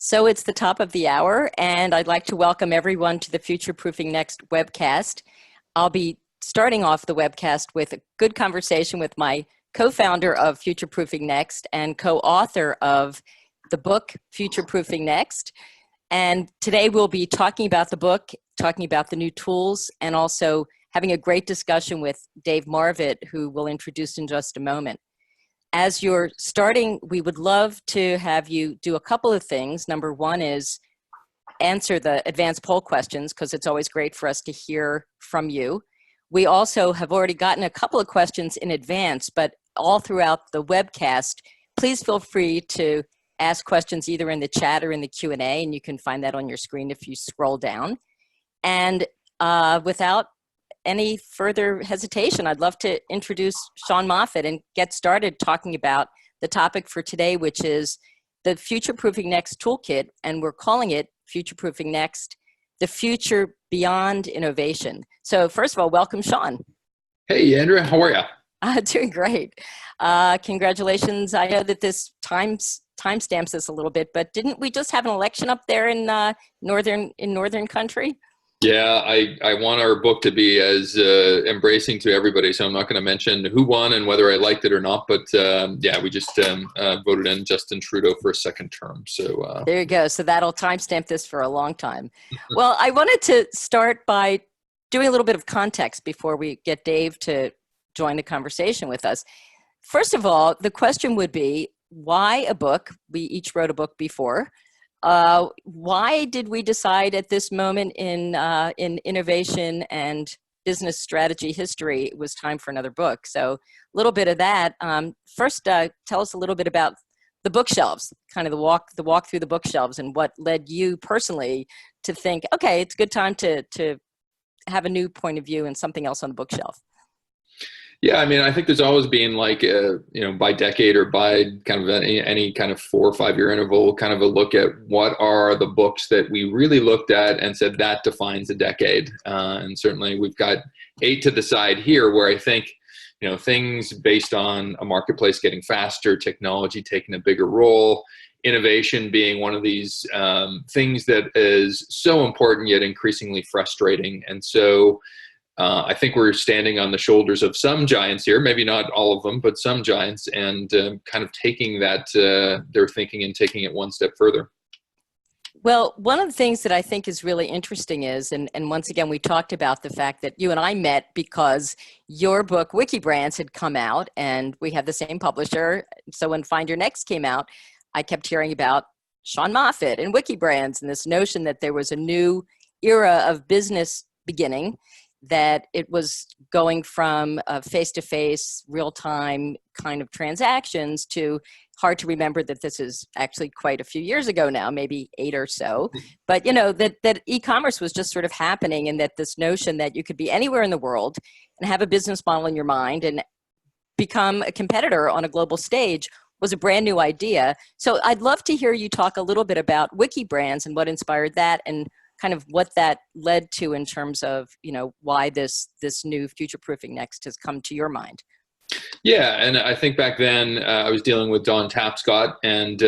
So it's the top of the hour, and I'd like to welcome everyone to the Futureproofing Next webcast. I'll be starting off the webcast with a good conversation with my co-founder of Futureproofing Next and co-author of the book Futureproofing Next. And today we'll be talking about the book, talking about the new tools, and also having a great discussion with Dave Marvit, who we'll introduce in just a moment. As you're starting, we would love to have you do a couple of things. Number one is answer the advanced poll questions, because it's always great for us to hear from you. We also have already gotten a couple of questions in advance, but all throughout the webcast, please feel free to ask questions either in the chat or in the Q&A, and you can find that on your screen if you scroll down. And without any further hesitation, I'd love to introduce Sean Moffitt and get started talking about the topic for today, which is the Futureproofing Next Toolkit, and we're calling it Futureproofing Next, the future beyond innovation. So first of all, welcome, Sean. Hey, Andrea, how are you? Doing great. Congratulations. I know that this timestamps this a little bit, but didn't we just have an election up there in northern country? Yeah, I want our book to be as embracing to everybody, so I'm not going to mention who won and whether I liked it or not, but yeah, we just voted in Justin Trudeau for a second term. So there you go. So that'll timestamp this for a long time. Well, I wanted to start by doing a little bit of context before we get Dave to join the conversation with us. First of all, the question would be, why a book? We each wrote a book before. Why did we decide at this moment in innovation and business strategy history it was time for another book? So a little bit of that. First, tell us a little bit about the bookshelves, kind of the walk through the bookshelves, and what led you personally to think, okay, it's a good time to have a new point of view and something else on the bookshelf. yeah, I mean, I think there's always been like, by decade or by kind of any kind of 4 or 5 year interval, kind of a look at what are the books that we really looked at and said that defines a decade. And certainly we've got 8 to the side here where I think, things based on a marketplace getting faster, technology taking a bigger role, innovation being one of these things that is so important yet increasingly frustrating. And so I think we're standing on the shoulders of some giants here, maybe not all of them, but some giants, and kind of taking that, their thinking and taking it one step further. Well, one of the things that I think is really interesting is, and once again, we talked about the fact that you and I met because your book, Wikibrands, had come out, and we have the same publisher. So when Find Your Next came out, I kept hearing about Sean Moffitt and Wikibrands and this notion that there was a new era of business beginning, that it was going from face-to-face, real-time kind of transactions to hard to remember that this is actually quite a few years ago now, maybe 8 or so. But, that e-commerce was just sort of happening, and that this notion that you could be anywhere in the world and have a business model in your mind and become a competitor on a global stage was a brand new idea. So I'd love to hear you talk a little bit about Wikibrands and what inspired that, and kind of what that led to in terms of, why this new Futureproofing Next has come to your mind. Yeah, and I think back then I was dealing with Don Tapscott, and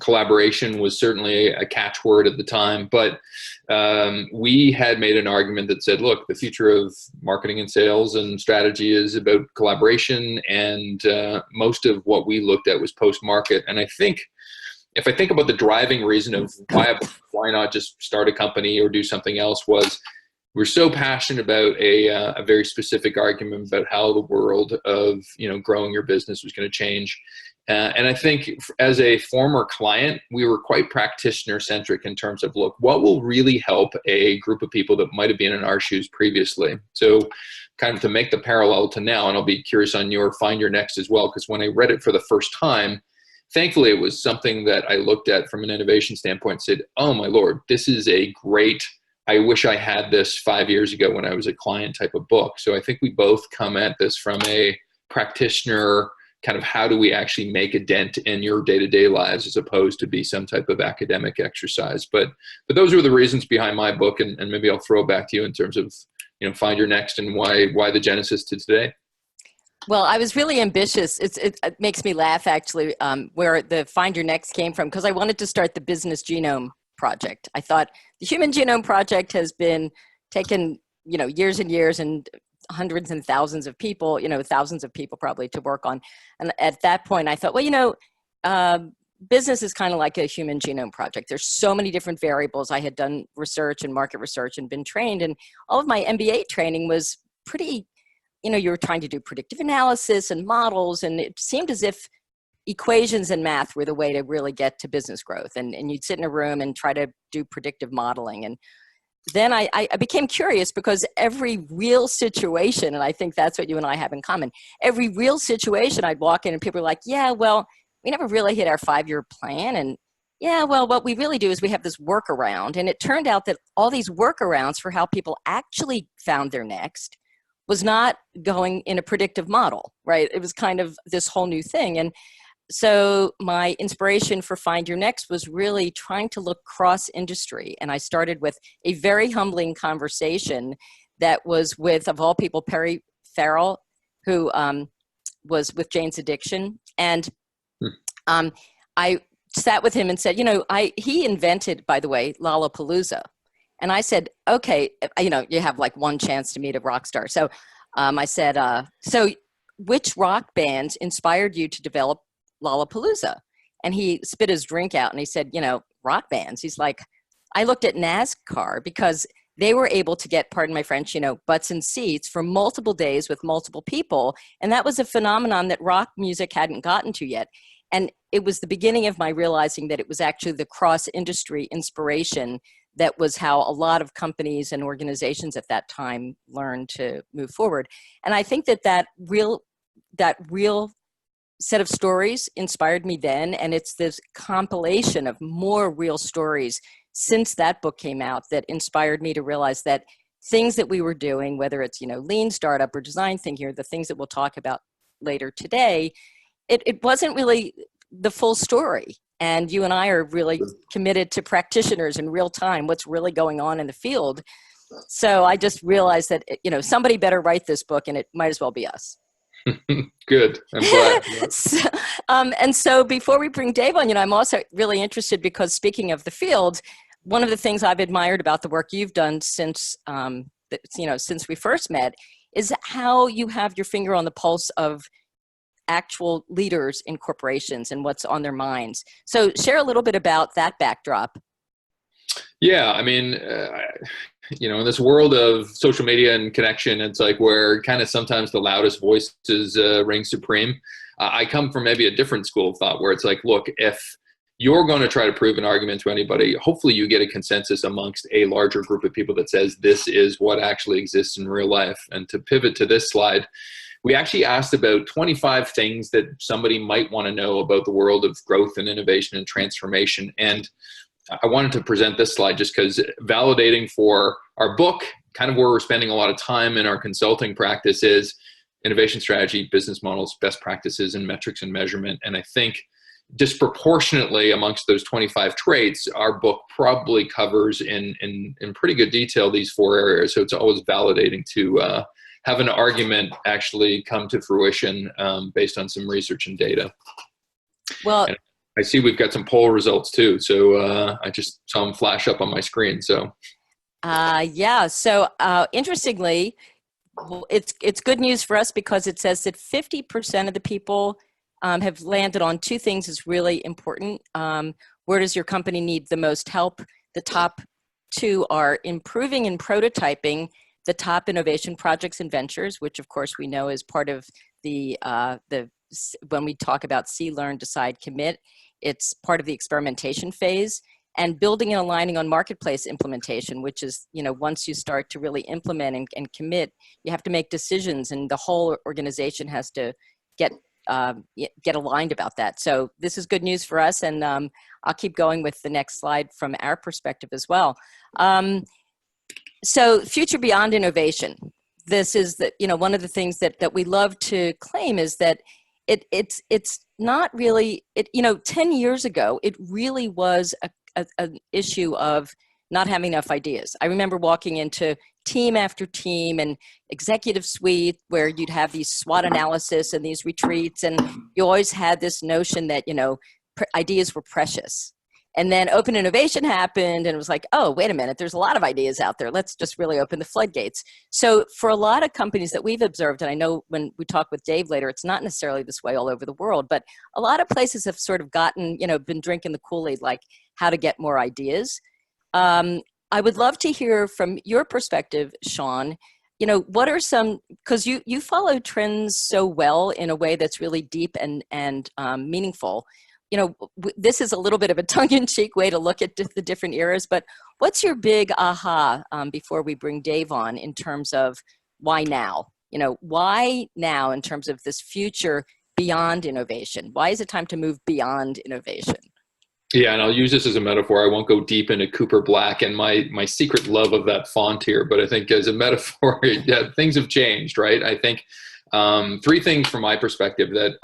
collaboration was certainly a catchword at the time. But we had made an argument that said, look, the future of marketing and sales and strategy is about collaboration, and most of what we looked at was post-market. And I think, if I think about the driving reason of why not just start a company or do something else, was we're so passionate about a very specific argument about how the world of growing your business was going to change. And I think as a former client, we were quite practitioner centric in terms of, look, what will really help a group of people that might have been in our shoes previously? So kind of to make the parallel to now, and I'll be curious on your Find Your Next as well, because when I read it for the first time, thankfully, it was something that I looked at from an innovation standpoint and said, oh my Lord, this is a great, I wish I had this 5 years ago when I was a client type of book. So I think we both come at this from a practitioner, kind of how do we actually make a dent in your day-to-day lives as opposed to be some type of academic exercise. But those are the reasons behind my book, and maybe I'll throw it back to you in terms of, Find Your Next and why the genesis to today. Well, I was really ambitious. It makes me laugh, actually, where the Find Your Next came from, because I wanted to start the Business Genome Project. I thought the Human Genome Project has been taken, years and years and hundreds and thousands of people, thousands of people probably to work on. And at that point, I thought, well, business is kind of like a human genome project. There's so many different variables. I had done research and market research and been trained, and all of my MBA training was pretty, you were trying to do predictive analysis and models, and it seemed as if equations and math were the way to really get to business growth. And you'd sit in a room and try to do predictive modeling. And then I became curious, because every real situation, and I think that's what you and I have in common, every real situation I'd walk in and people were like, yeah, well, we never really hit our 5-year plan. And yeah, well, what we really do is we have this workaround. And it turned out that all these workarounds for how people actually found their next was not going in a predictive model, right? It was kind of this whole new thing. And so my inspiration for Find Your Next was really trying to look cross-industry. And I started with a very humbling conversation that was with, of all people, Perry Farrell, who was with Jane's Addiction. And I sat with him and said, he invented, by the way, Lollapalooza. And I said, okay, you have like one chance to meet a rock star. So I said, so which rock bands inspired you to develop Lollapalooza? And he spit his drink out and he said, rock bands. He's like, I looked at NASCAR because they were able to get, pardon my French, butts and seats for multiple days with multiple people. And that was a phenomenon that rock music hadn't gotten to yet. And it was the beginning of my realizing that it was actually the cross-industry inspiration that was how a lot of companies and organizations at that time learned to move forward. And I think that real set of stories inspired me then. And it's this compilation of more real stories since that book came out that inspired me to realize that things that we were doing, whether it's, lean startup or design thinking, or the things that we'll talk about later today, it wasn't really the full story. And you and I are really committed to practitioners in real time, what's really going on in the field. So I just realized that, somebody better write this book, and it might as well be us. Good. I'm glad. And so before we bring Dave on, I'm also really interested, because speaking of the field, one of the things I've admired about the work you've done since we first met is how you have your finger on the pulse of actual leaders in corporations and what's on their minds. So share a little bit about that backdrop. Yeah, I mean, in this world of social media and connection, it's like where kind of sometimes the loudest voices reign supreme. I come from maybe a different school of thought where it's like, look, if you're going to try to prove an argument to anybody, hopefully you get a consensus amongst a larger group of people that says this is what actually exists in real life. And to pivot to this slide, we actually asked about 25 things that somebody might want to know about the world of growth and innovation and transformation. And I wanted to present this slide just because validating for our book, kind of where we're spending a lot of time in our consulting practice, is innovation strategy, business models, best practices, and metrics and measurement. And I think disproportionately amongst those 25 traits, our book probably covers in pretty good detail these 4 areas. So it's always validating to have an argument actually come to fruition based on some research and data. Well, and I see we've got some poll results too. So I just saw them flash up on my screen. So yeah. So interestingly, it's good news for us, because it says that 50% of the people have landed on 2 things is really important. Where does your company need the most help? The top 2 are improving and prototyping the top innovation projects and ventures, which of course we know is part of the when we talk about see, learn, decide, commit, it's part of the experimentation phase, and building and aligning on marketplace implementation, which is, once you start to really implement and commit, you have to make decisions, and the whole organization has to get aligned about that. So this is good news for us, and I'll keep going with the next slide from our perspective as well. So future beyond innovation. This is one of the things that we love to claim is that it's not really, 10 years ago, it really was an issue of not having enough ideas. I remember walking into team after team and executive suite where you'd have these SWOT analysis and these retreats, and you always had this notion that, you know, ideas were precious. And then open innovation happened and it was like, oh, wait a minute, there's a lot of ideas out there. Let's just really open the floodgates. So for a lot of companies that we've observed, and I know when we talk with Dave later, it's not necessarily this way all over the world, but a lot of places have sort of gotten, you know, been drinking the Kool-Aid, like how to get more ideas. I would love to hear from your perspective, Sean, you know, what are some, because you follow trends so well in a way that's really deep and meaningful. You know, this is a little bit of a tongue-in-cheek way to look at the different eras, but what's your big aha before we bring Dave on in terms of why now? You know, why now in terms of this future beyond innovation? Why is it time to move beyond innovation? Yeah, and I'll use this as a metaphor. I won't go deep into Cooper Black and my secret love of that font here, but I think as a metaphor, yeah, things have changed, right? I think three things from my perspective that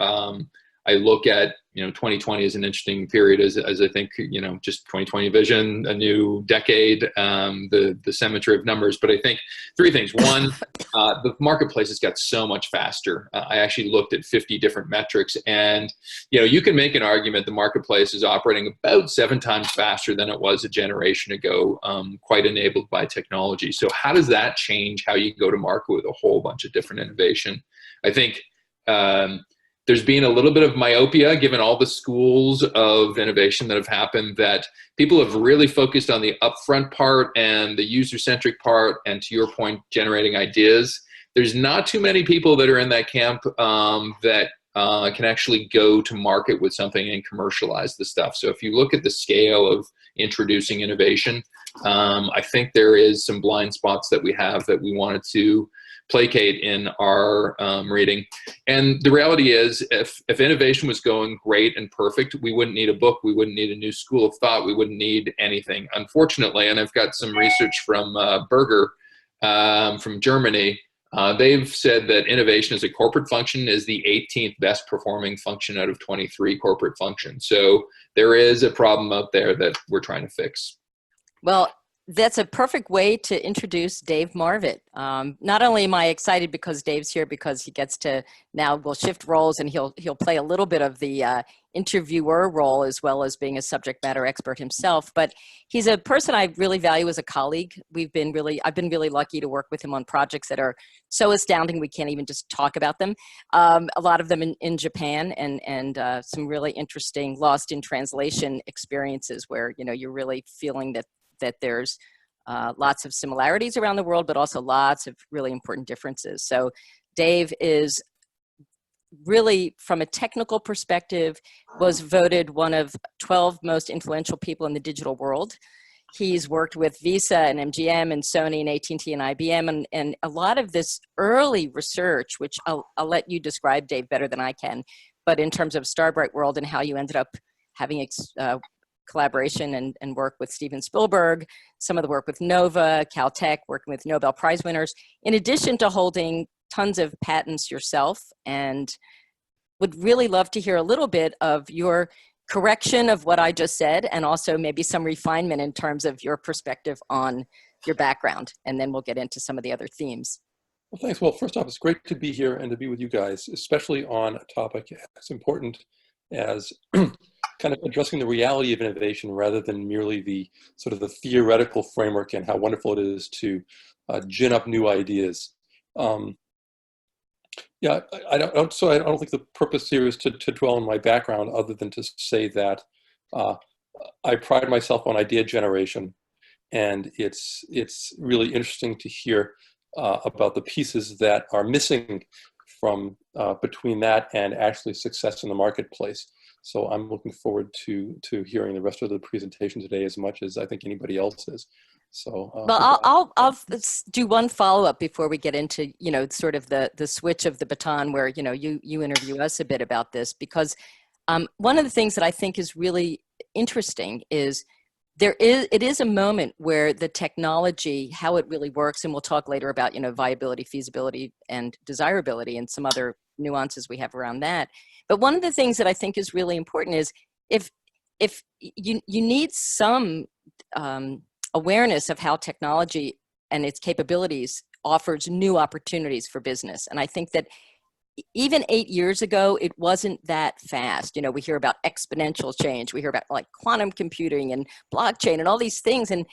I look at, you know, 2020 is an interesting period as I think, you know, just 2020 vision, a new decade, the symmetry of numbers. But I think three things. One, the marketplace has got so much faster. I actually looked at 50 different metrics, and, you know, you can make an argument the marketplace is operating about 7 times faster than it was a generation ago, quite enabled by technology. So how does that change how you go to market with a whole bunch of different innovation? I think there's been a little bit of myopia given all the schools of innovation that have happened, that people have really focused on the upfront part and the user-centric part, and to your point, generating ideas. There's not too many people that are in that camp that can actually go to market with something and commercialize the stuff. So if you look at the scale of introducing innovation, I think there is some blind spots that we have that we wanted to placate in our reading. And the reality is, if innovation was going great and perfect, we wouldn't need a book, we wouldn't need a new school of thought, we wouldn't need anything. Unfortunately, and I've got some research from Berger from Germany, they've said that innovation as a corporate function is the 18th best performing function out of 23 corporate functions. So there is a problem out there that we're trying to fix. Well, that's a perfect way to introduce Dave Marvit. Not only am I excited because Dave's here, because he gets to now, we'll shift roles and he'll play a little bit of the interviewer role as well as being a subject matter expert himself, but he's a person I really value as a colleague. I've been really lucky to work with him on projects that are so astounding we can't even just talk about them. A lot of them in Japan, and some really interesting lost in translation experiences where, you know, you're really feeling that there's lots of similarities around the world, but also lots of really important differences. So Dave is really, from a technical perspective, was voted one of 12 most influential people in the digital world. He's worked with Visa and MGM and Sony and AT&T and IBM, and a lot of this early research, which I'll let you describe, Dave, better than I can, but in terms of Starbright World and how you ended up having collaboration and work with Steven Spielberg, some of the work with Nova, Caltech, working with Nobel Prize winners, in addition to holding tons of patents yourself, and would really love to hear a little bit of your correction of what I just said, and also maybe some refinement in terms of your perspective on your background, and then we'll get into some of the other themes. Well, thanks. Well, first off, it's great to be here and to be with you guys, especially on a topic as important as kind of addressing the reality of innovation rather than merely the sort of the theoretical framework and how wonderful it is to gin up new ideas. Yeah, I don't think the purpose here is to dwell on my background, other than to say that I pride myself on idea generation, and it's really interesting to hear about the pieces that are missing from between that and actually success in the marketplace. So I'm looking forward to hearing the rest of the presentation today as much as I think anybody else is. So well, I'll do one follow-up before we get into, you know, sort of the switch of the baton where, you know, you interview us a bit about this, because one of the things that I think is really interesting is it is a moment where the technology, how it really works, and we'll talk later about, you know, viability, feasibility, and desirability, and some other nuances we have around that. But one of the things that I think is really important is if you need some awareness of how technology and its capabilities offers new opportunities for business. And I think that even 8 years ago, it wasn't that fast. You know, we hear about exponential change. We hear about like quantum computing and blockchain and all these things. And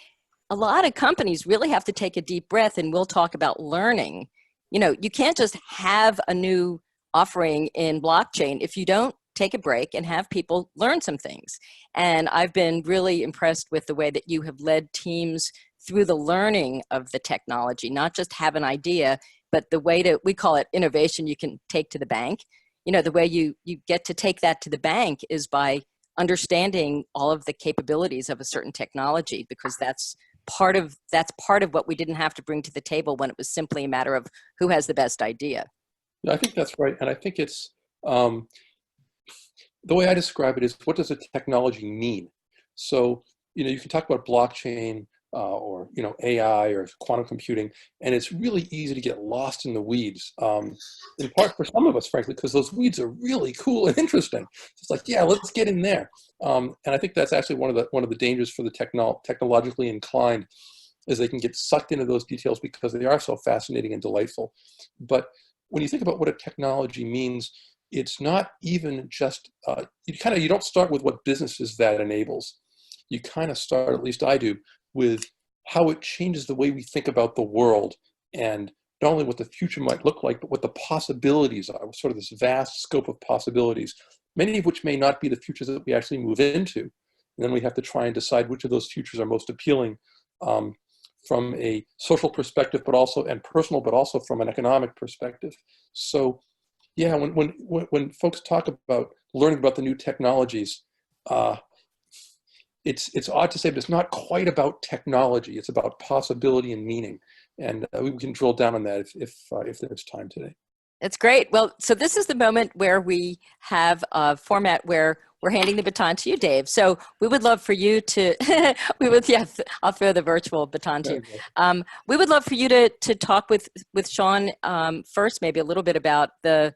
a lot of companies really have to take a deep breath, and we'll talk about learning. You know, you can't just have a new offering in blockchain if you don't take a break and have people learn some things. And I've been really impressed with the way that you have led teams through the learning of the technology, not just have an idea, but the way to, we call it innovation you can take to the bank. You know, the way you get to take that to the bank is by understanding all of the capabilities of a certain technology, because that's part of what we didn't have to bring to the table when it was simply a matter of who has the best idea. Yeah, I think that's right. And I think it's, the way I describe it is, what does a technology mean? So, you know, you can talk about blockchain or, you know, AI or quantum computing, and it's really easy to get lost in the weeds. In part for some of us, frankly, because those weeds are really cool and interesting. It's like, yeah, let's get in there. And I think that's actually one of the dangers for the technologically inclined, is they can get sucked into those details because they are so fascinating and delightful. But when you think about what a technology means, it's not even just, you don't start with what businesses that enables. You kind of start, at least I do, with how it changes the way we think about the world, and not only what the future might look like, but what the possibilities are, sort of this vast scope of possibilities, many of which may not be the futures that we actually move into. And then we have to try and decide which of those futures are most appealing from a social perspective, but also, and personal, but also from an economic perspective. So yeah, when folks talk about learning about the new technologies, it's odd to say, but it's not quite about technology. It's about possibility and meaning, and we can drill down on that if there's time today. That's great. Well, so this is the moment where we have a format where we're handing the baton to you, Dave. So we would love for you to, I'll throw the virtual baton to you. We would love for you to talk with Sean first, maybe a little bit about the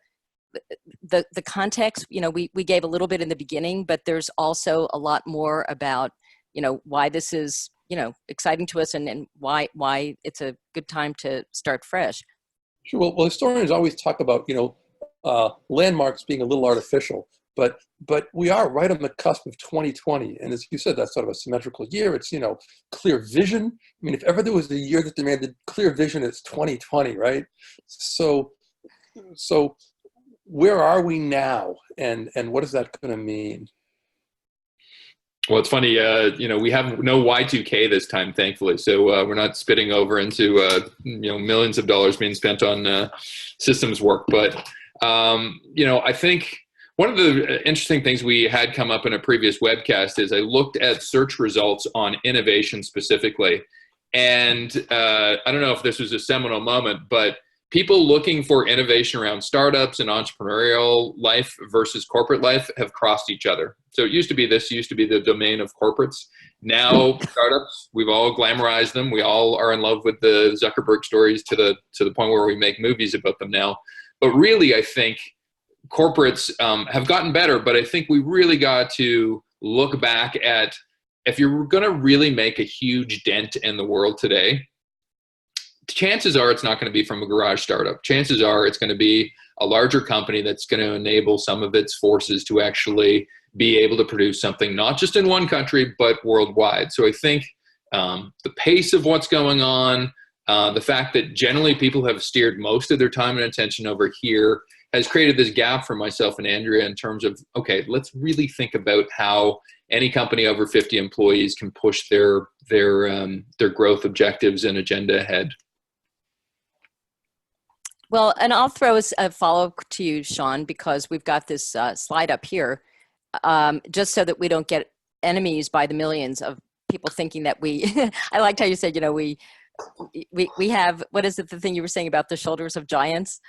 context. You know, we gave a little bit in the beginning, but there's also a lot more about, you know, why this is, you know, exciting to us, and why it's a good time to start fresh. Sure. Well, historians always talk about, you know, landmarks being a little artificial, but we are right on the cusp of 2020. And as you said, that's sort of a symmetrical year. It's, you know, clear vision. I mean, if ever there was a year that demanded clear vision, it's 2020, right? So where are we now, and what is that going to mean? Well, it's funny, you know, we have no Y2K this time, thankfully. So we're not spitting over into, you know, millions of dollars being spent on systems work. But, you know, I think one of the interesting things we had come up in a previous webcast is I looked at search results on innovation specifically. And I don't know if this was a seminal moment, but people looking for innovation around startups and entrepreneurial life versus corporate life have crossed each other. So it used to be the domain of corporates. Now startups, we've all glamorized them. We all are in love with the Zuckerberg stories to the point where we make movies about them now. But really, I think corporates have gotten better, but I think we really got to look back at, if you're going to really make a huge dent in the world today, chances are it's not going to be from a garage startup. Chances are it's going to be a larger company that's going to enable some of its forces to actually be able to produce something, not just in one country, but worldwide. So I think the pace of what's going on, the fact that generally people have steered most of their time and attention over here, has created this gap for myself and Andrea in terms of, okay, let's really think about how any company over 50 employees can push their growth objectives and agenda ahead. Well, and I'll throw a follow-up to you, Sean, because we've got this slide up here, just so that we don't get enemies by the millions of people thinking that we, I liked how you said, you know, we have, what is it, the thing you were saying about the shoulders of giants?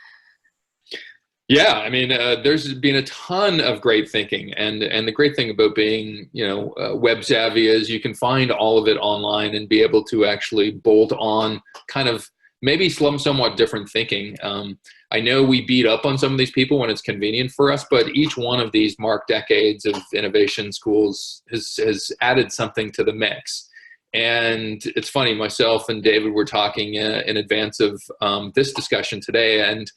Yeah, I mean, there's been a ton of great thinking, and the great thing about being, you know, web savvy is you can find all of it online and be able to actually bolt on kind of maybe somewhat different thinking. I know we beat up on some of these people when it's convenient for us, but each one of these marked decades of innovation schools has added something to the mix. And it's funny, myself and David were talking in advance of this discussion today, and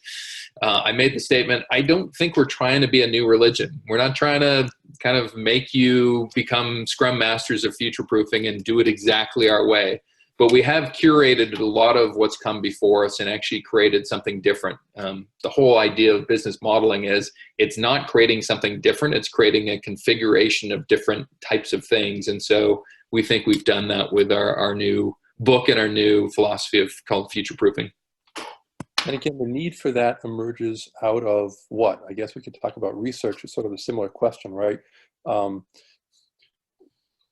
I made the statement, I don't think we're trying to be a new religion. We're not trying to kind of make you become scrum masters of future proofing and do it exactly our way. But we have curated a lot of what's come before us and actually created something different. The whole idea of business modeling is it's not creating something different, it's creating a configuration of different types of things. And so we think we've done that with our new book and our new philosophy called future proofing. And again, the need for that emerges out of what? I guess we could talk about research. It's sort of a similar question, right?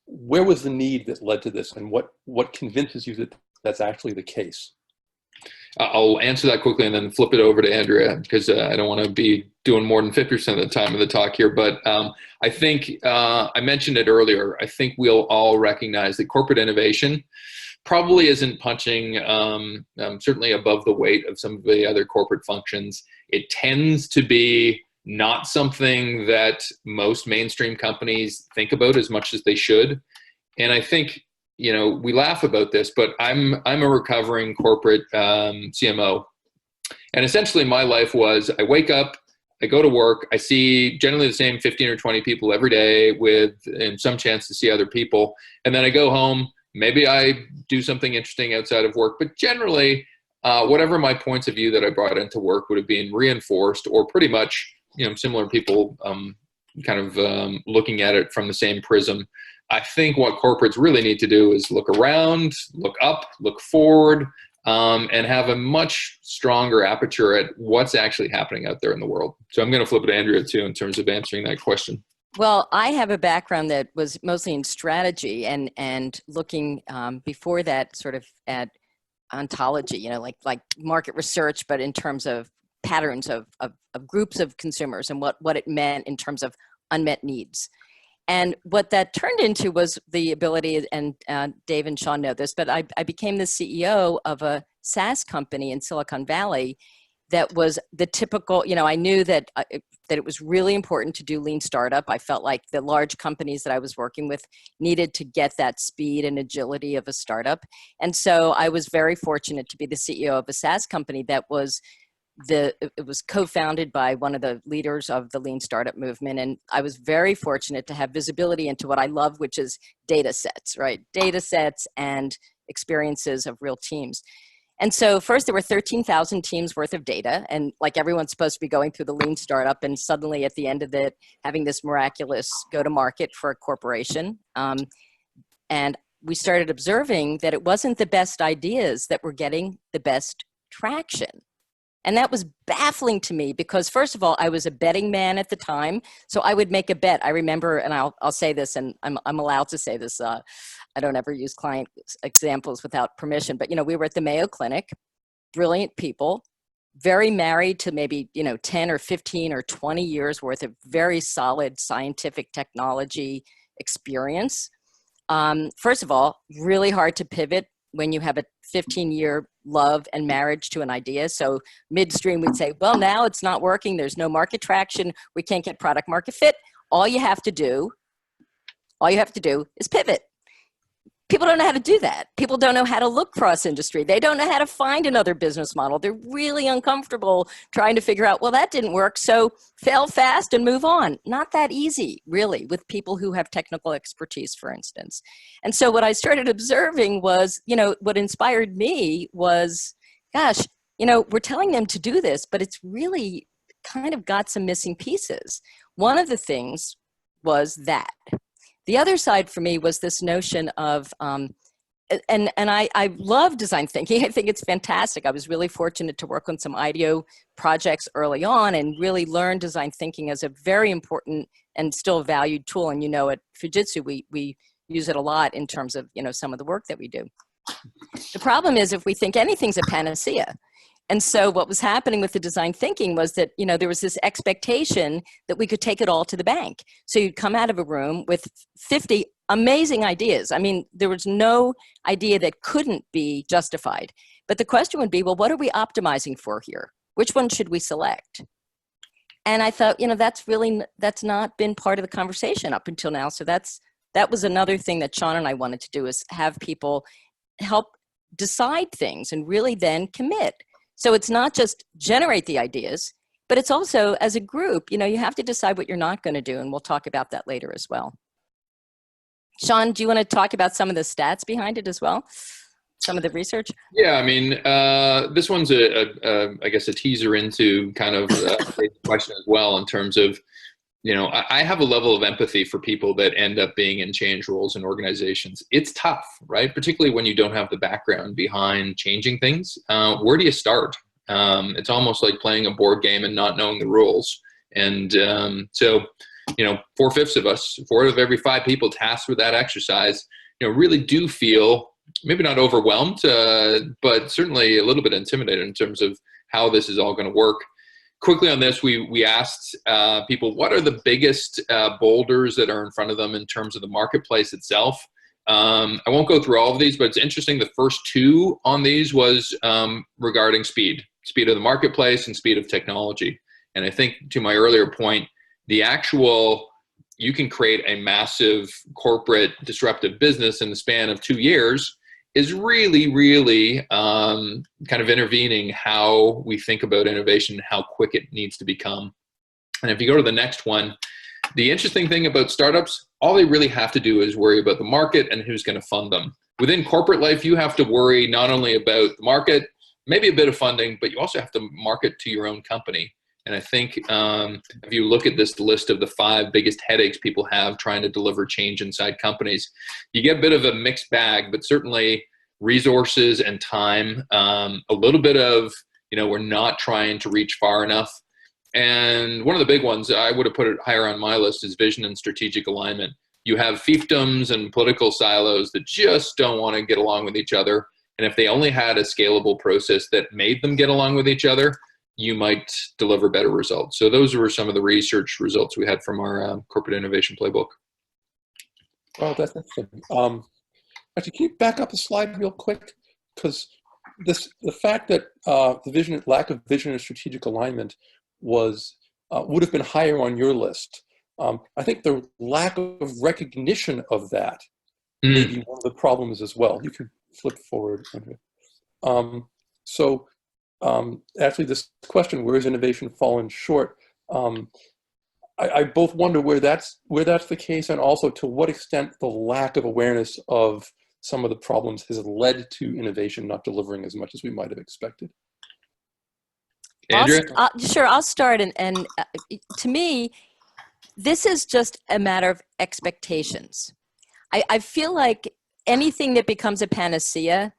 Where was the need that led to this, and what convinces you that that's actually the case? I'll answer that quickly and then flip it over to Andrea, because I don't want to be doing more than 50% of the time of the talk here. But I think I mentioned it earlier. I think we'll all recognize that corporate innovation probably isn't punching certainly above the weight of some of the other corporate functions. It tends to be not something that most mainstream companies think about as much as they should. And I think, you know, we laugh about this, but I'm a recovering corporate CMO. And essentially my life was, I wake up, I go to work, I see generally the same 15 or 20 people every day with some chance to see other people. And then I go home, maybe I do something interesting outside of work, but generally whatever my points of view that I brought into work would have been reinforced, or pretty much, you know, similar people kind of looking at it from the same prism. I think what corporates really need to do is look around, look up, look forward, and have a much stronger aperture at what's actually happening out there in the world. So I'm going to flip it to Andrea too in terms of answering that question. Well, I have a background that was mostly in strategy and looking before that sort of at ontology, you know, like market research, but in terms of patterns of groups of consumers and what it meant in terms of unmet needs. And what that turned into was the ability, and Dave and Sean know this, but I became the CEO of a SaaS company in Silicon Valley that was the typical, you know, I knew that it was really important to do lean startup. I felt like the large companies that I was working with needed to get that speed and agility of a startup. And so I was very fortunate to be the CEO of a SaaS company that was it was co-founded by one of the leaders of the lean startup movement. And I was very fortunate to have visibility into what I love, which is data sets, right? Data sets and experiences of real teams. And so first there were 13,000 teams worth of data, and like everyone's supposed to be going through the lean startup, and suddenly at the end of it, having this miraculous go-to-market for a corporation. And we started observing that it wasn't the best ideas that were getting the best traction. And that was baffling to me because, first of all, I was a betting man at the time. So I would make a bet. I remember, and I'll say this, and I'm allowed to say this. I don't ever use client examples without permission. But, you know, we were at the Mayo Clinic, brilliant people, very married to maybe, 10 or 15 or 20 years worth of very solid scientific technology experience. First of all, really hard to pivot when you have a 15-year love and marriage to an idea. So midstream, we'd say, well, now it's not working. There's no market traction. We can't get product market fit. All you have to do is pivot. People don't know how to do that. People don't know how to look cross industry. They don't know how to find another business model. They're really uncomfortable trying to figure out, well, that didn't work, so fail fast and move on. Not that easy, really, with people who have technical expertise, for instance. And so what I started observing was, what inspired me was, gosh, we're telling them to do this, but it's really kind of got some missing pieces. One of the things was that. The other side for me was this notion of, and I love design thinking. I think it's fantastic. I was really fortunate to work on some IDEO projects early on and really learn design thinking as a very important and still valued tool. And at Fujitsu, we use it a lot in terms of, some of the work that we do. The problem is if we think anything's a panacea. And so what was happening with the design thinking was that, there was this expectation that we could take it all to the bank. So you'd come out of a room with 50 amazing ideas. I mean, there was no idea that couldn't be justified. But the question would be, well, what are we optimizing for here? Which one should we select? And I thought, that's not been part of the conversation up until now. So that's that was another thing that Sean and I wanted to do, is have people help decide things and really then commit. So it's not just generate the ideas, but it's also, as a group, you know, you have to decide what you're not going to do. And we'll talk about that later as well. Sean, do you want to talk about some of the stats behind it as well? Some of the research? Yeah, I mean, this one's I guess a teaser into kind of the question as well, in terms of, you know, I have a level of empathy for people that end up being in change roles in organizations. It's tough, right? Particularly when you don't have the background behind changing things. Where do you start? It's almost like playing a board game and not knowing the rules. And so, you know, 4/5 of us, 4 of every 5 people tasked with that exercise, you know, really do feel maybe not overwhelmed, but certainly a little bit intimidated in terms of how this is all going to work. Quickly on this, we asked people, what are the biggest boulders that are in front of them in terms of the marketplace itself? I won't go through all of these, but it's interesting. The first 2 on these was regarding speed of the marketplace and speed of technology. And I think, to my earlier point, the actual, you can create a massive corporate disruptive business in the span of 2 years is really, really kind of intervening how we think about innovation, how quick it needs to become. And if you go to the next one, the interesting thing about startups, all they really have to do is worry about the market and who's going to fund them. Within corporate life, you have to worry not only about the market, maybe a bit of funding, but you also have to market to your own company. And I think if you look at this list of the 5 biggest headaches people have trying to deliver change inside companies, you get a bit of a mixed bag, but certainly resources and time, a little bit of, you know, we're not trying to reach far enough. And one of the big ones, I would have put it higher on my list, is vision and strategic alignment. You have fiefdoms and political silos that just don't want to get along with each other. And if they only had a scalable process that made them get along with each other, you might deliver better results. So those were some of the research results we had from our Corporate Innovation Playbook. Well, that's interesting. Actually, can you back up a slide real quick? Because the fact that the lack of vision and strategic alignment would have been higher on your list. I think the lack of recognition of that may be one of the problems as well. You can flip forward. Actually, this question, where is innovation fallen short? I both wonder where that's the case, and also to what extent the lack of awareness of some of the problems has led to innovation not delivering as much as we might have expected. Andrea? Sure, I'll start. And to me, this is just a matter of expectations. I feel like anything that becomes a panacea,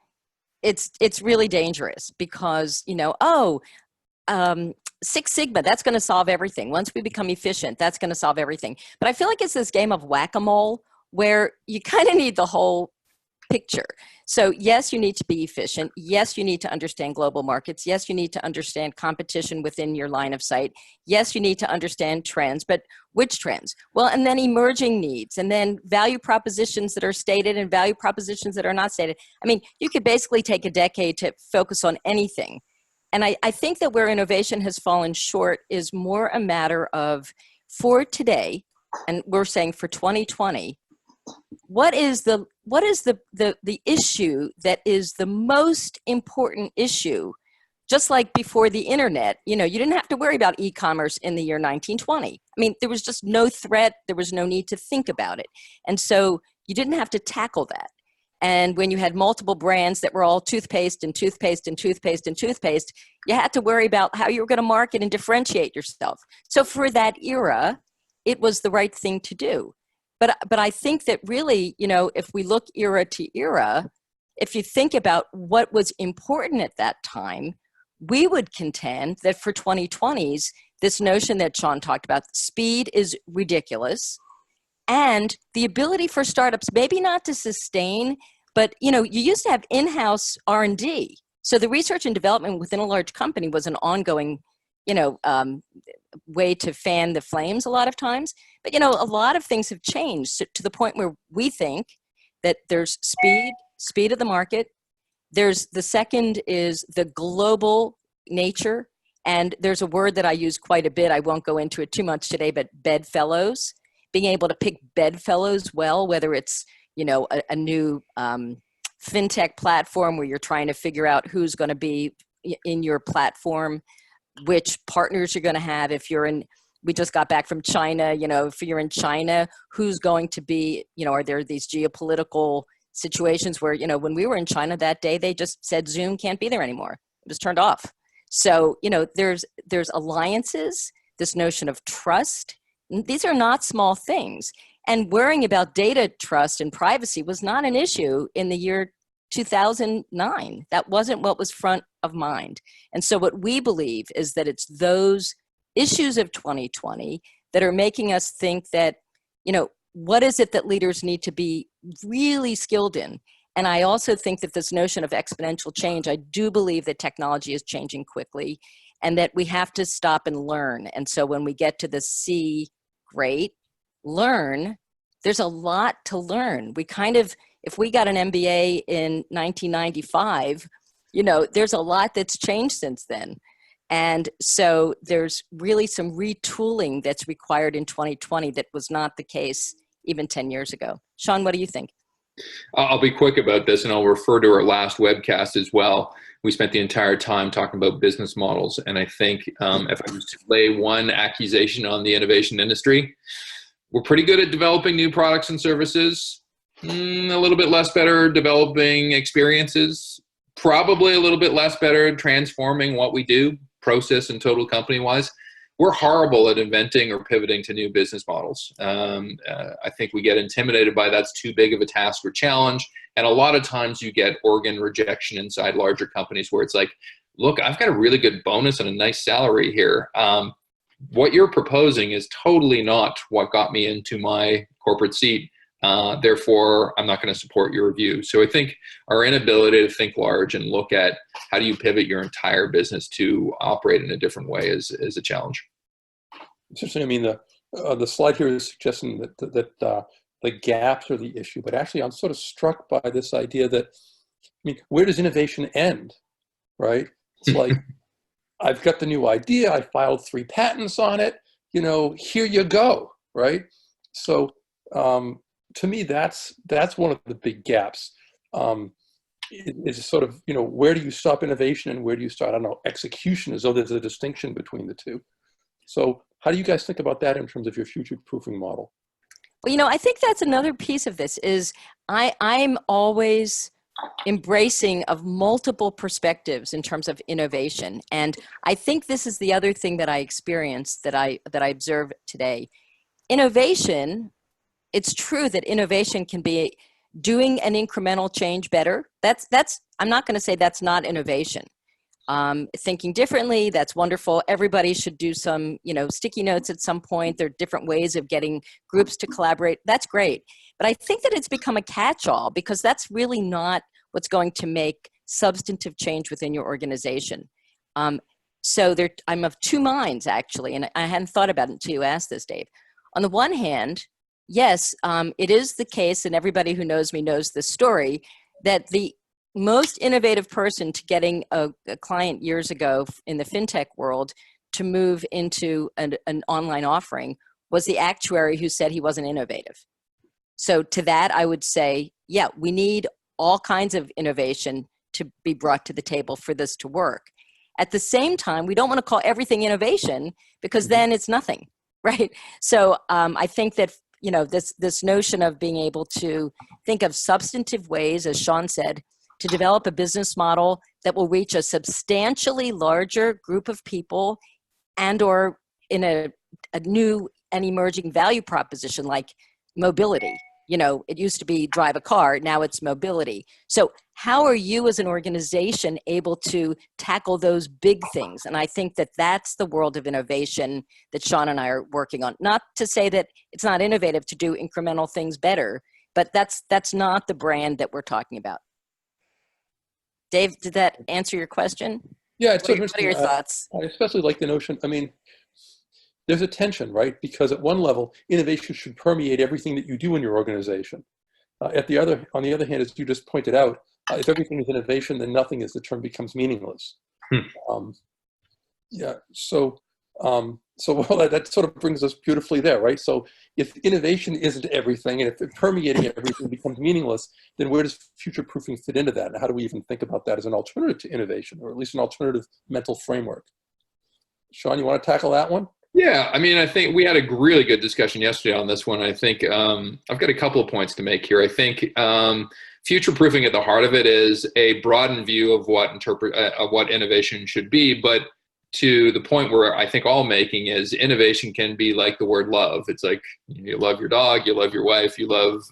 it's really dangerous, because, you know, Six Sigma, that's going to solve everything. Once we become efficient, that's going to solve everything. But I feel like it's this game of whack-a-mole where you kind of need the whole picture. So yes, you need to be efficient. Yes, you need to understand global markets. Yes, you need to understand competition within your line of sight. Yes, you need to understand trends, but which trends? Well, and then emerging needs, and then value propositions that are stated and value propositions that are not stated. I mean, you could basically take a decade to focus on anything. And I think that where innovation has fallen short is more a matter of, for today, and we're saying for 2020, what is the issue that is the most important issue? Just like before the internet, you know, you didn't have to worry about e-commerce in the year 1920. I mean, there was just no threat. There was no need to think about it. And so you didn't have to tackle that. And when you had multiple brands that were all toothpaste and toothpaste and toothpaste and toothpaste, you had to worry about how you were going to market and differentiate yourself. So for that era, it was the right thing to do. But I think that really, you know, if we look era to era, if you think about what was important at that time, we would contend that for 2020s, this notion that Sean talked about, speed is ridiculous. And the ability for startups, maybe not to sustain, but, you know, you used to have in-house R&D. So the research and development within a large company was an ongoing, you know, way to fan the flames a lot of times. But, you know, a lot of things have changed to the point where we think that there's speed of the market. There's the second is the global nature. And there's a word that I use quite a bit. I won't go into it too much today, but bedfellows. being able to pick bedfellows well, whether it's, you know, a new fintech platform where you're trying to figure out who's going to be in your platform, which partners you're going to have. If you're in, we just got back from China, you know, if you're in China, who's going to be, you know, are there these geopolitical situations where, you know, when we were in China that day, they just said Zoom can't be there anymore. It was turned off. So, you know, there's alliances, this notion of trust. These are not small things. And worrying about data trust and privacy was not an issue in the year 2009. That wasn't what was front of mind. And so what we believe is that it's those issues of 2020 that are making us think that, you know, what is it that leaders need to be really skilled in? And I also think that this notion of exponential change, I do believe that technology is changing quickly and that we have to stop and learn. And so when we get to the C, great, learn, there's a lot to learn. We kind of, if we got an MBA in 1995, you know, there's a lot that's changed since then. And so there's really some retooling that's required in 2020 that was not the case even 10 years ago. Sean, what do you think? I'll be quick about this, and I'll refer to our last webcast as well. We spent the entire time talking about business models. And I think if I was to lay one accusation on the innovation industry, we're pretty good at developing new products and services, a little bit less better developing experiences, probably a little bit less better at transforming what we do, process and total company-wise. We're horrible at inventing or pivoting to new business models. I think we get intimidated by that's too big of a task or challenge. And a lot of times you get organ rejection inside larger companies where it's like, look, I've got a really good bonus and a nice salary here. What you're proposing is totally not what got me into my corporate seat. Therefore, I'm not going to support your view. So I think our inability to think large and look at how do you pivot your entire business to operate in a different way is a challenge. Interesting. I mean, the slide here is suggesting that the gaps are the issue, but actually I'm sort of struck by this idea that, I mean, where does innovation end, right? It's like, I've got the new idea, I filed 3 patents on it, you know, here you go, right? So to me, that's one of the big gaps. It's sort of, you know, where do you stop innovation and where do you start, I don't know, execution, as though there's a distinction between the two. So how do you guys think about that in terms of your future-proofing model? Well, you know, I think that's another piece of this is I'm always embracing of multiple perspectives in terms of innovation. And I think this is the other thing that I experienced that I observe today. Innovation, it's true that innovation can be doing an incremental change better. I'm not going to say that's not innovation. Thinking differently, that's wonderful. Everybody should do some, you know, sticky notes at some point. There are different ways of getting groups to collaborate. That's great. But I think that it's become a catch-all because that's really not what's going to make substantive change within your organization. So I'm of two minds, actually, and I hadn't thought about it until you asked this, Dave. On the one hand, yes, it is the case, and everybody who knows me knows this story, that the most innovative person to getting a client years ago in the fintech world to move into an online offering was the actuary who said he wasn't innovative. So to that, I would say, yeah, we need all kinds of innovation to be brought to the table for this to work. At the same time, we don't want to call everything innovation because then it's nothing, right? So I think that, you know, this notion of being able to think of substantive ways, as Sean said, to develop a business model that will reach a substantially larger group of people and or in a new and emerging value proposition like mobility. You know, it used to be drive a car, now it's mobility. So how are you as an organization able to tackle those big things? And I think that that's the world of innovation that Sean and I are working on. Not to say that it's not innovative to do incremental things better, but that's not the brand that we're talking about. Dave, did that answer your question? Yeah, it's what are your thoughts? I especially like the notion, I mean, there's a tension, right? Because at one level, innovation should permeate everything that you do in your organization. On the other hand, as you just pointed out, if everything is innovation, then nothing, as the term becomes meaningless. Yeah. So So well, that sort of brings us beautifully there, right? So if innovation isn't everything, and if permeating everything becomes meaningless, then where does future proofing fit into that? And how do we even think about that as an alternative to innovation, or at least an alternative mental framework? Sean, you want to tackle that one? Yeah, I mean, I think we had a really good discussion yesterday on this one. I think I've got a couple of points to make here. I think future proofing at the heart of it is a broadened view of what innovation should be, but to the point where I think all making is innovation can be like the word love. It's like you love your dog, you love your wife, you love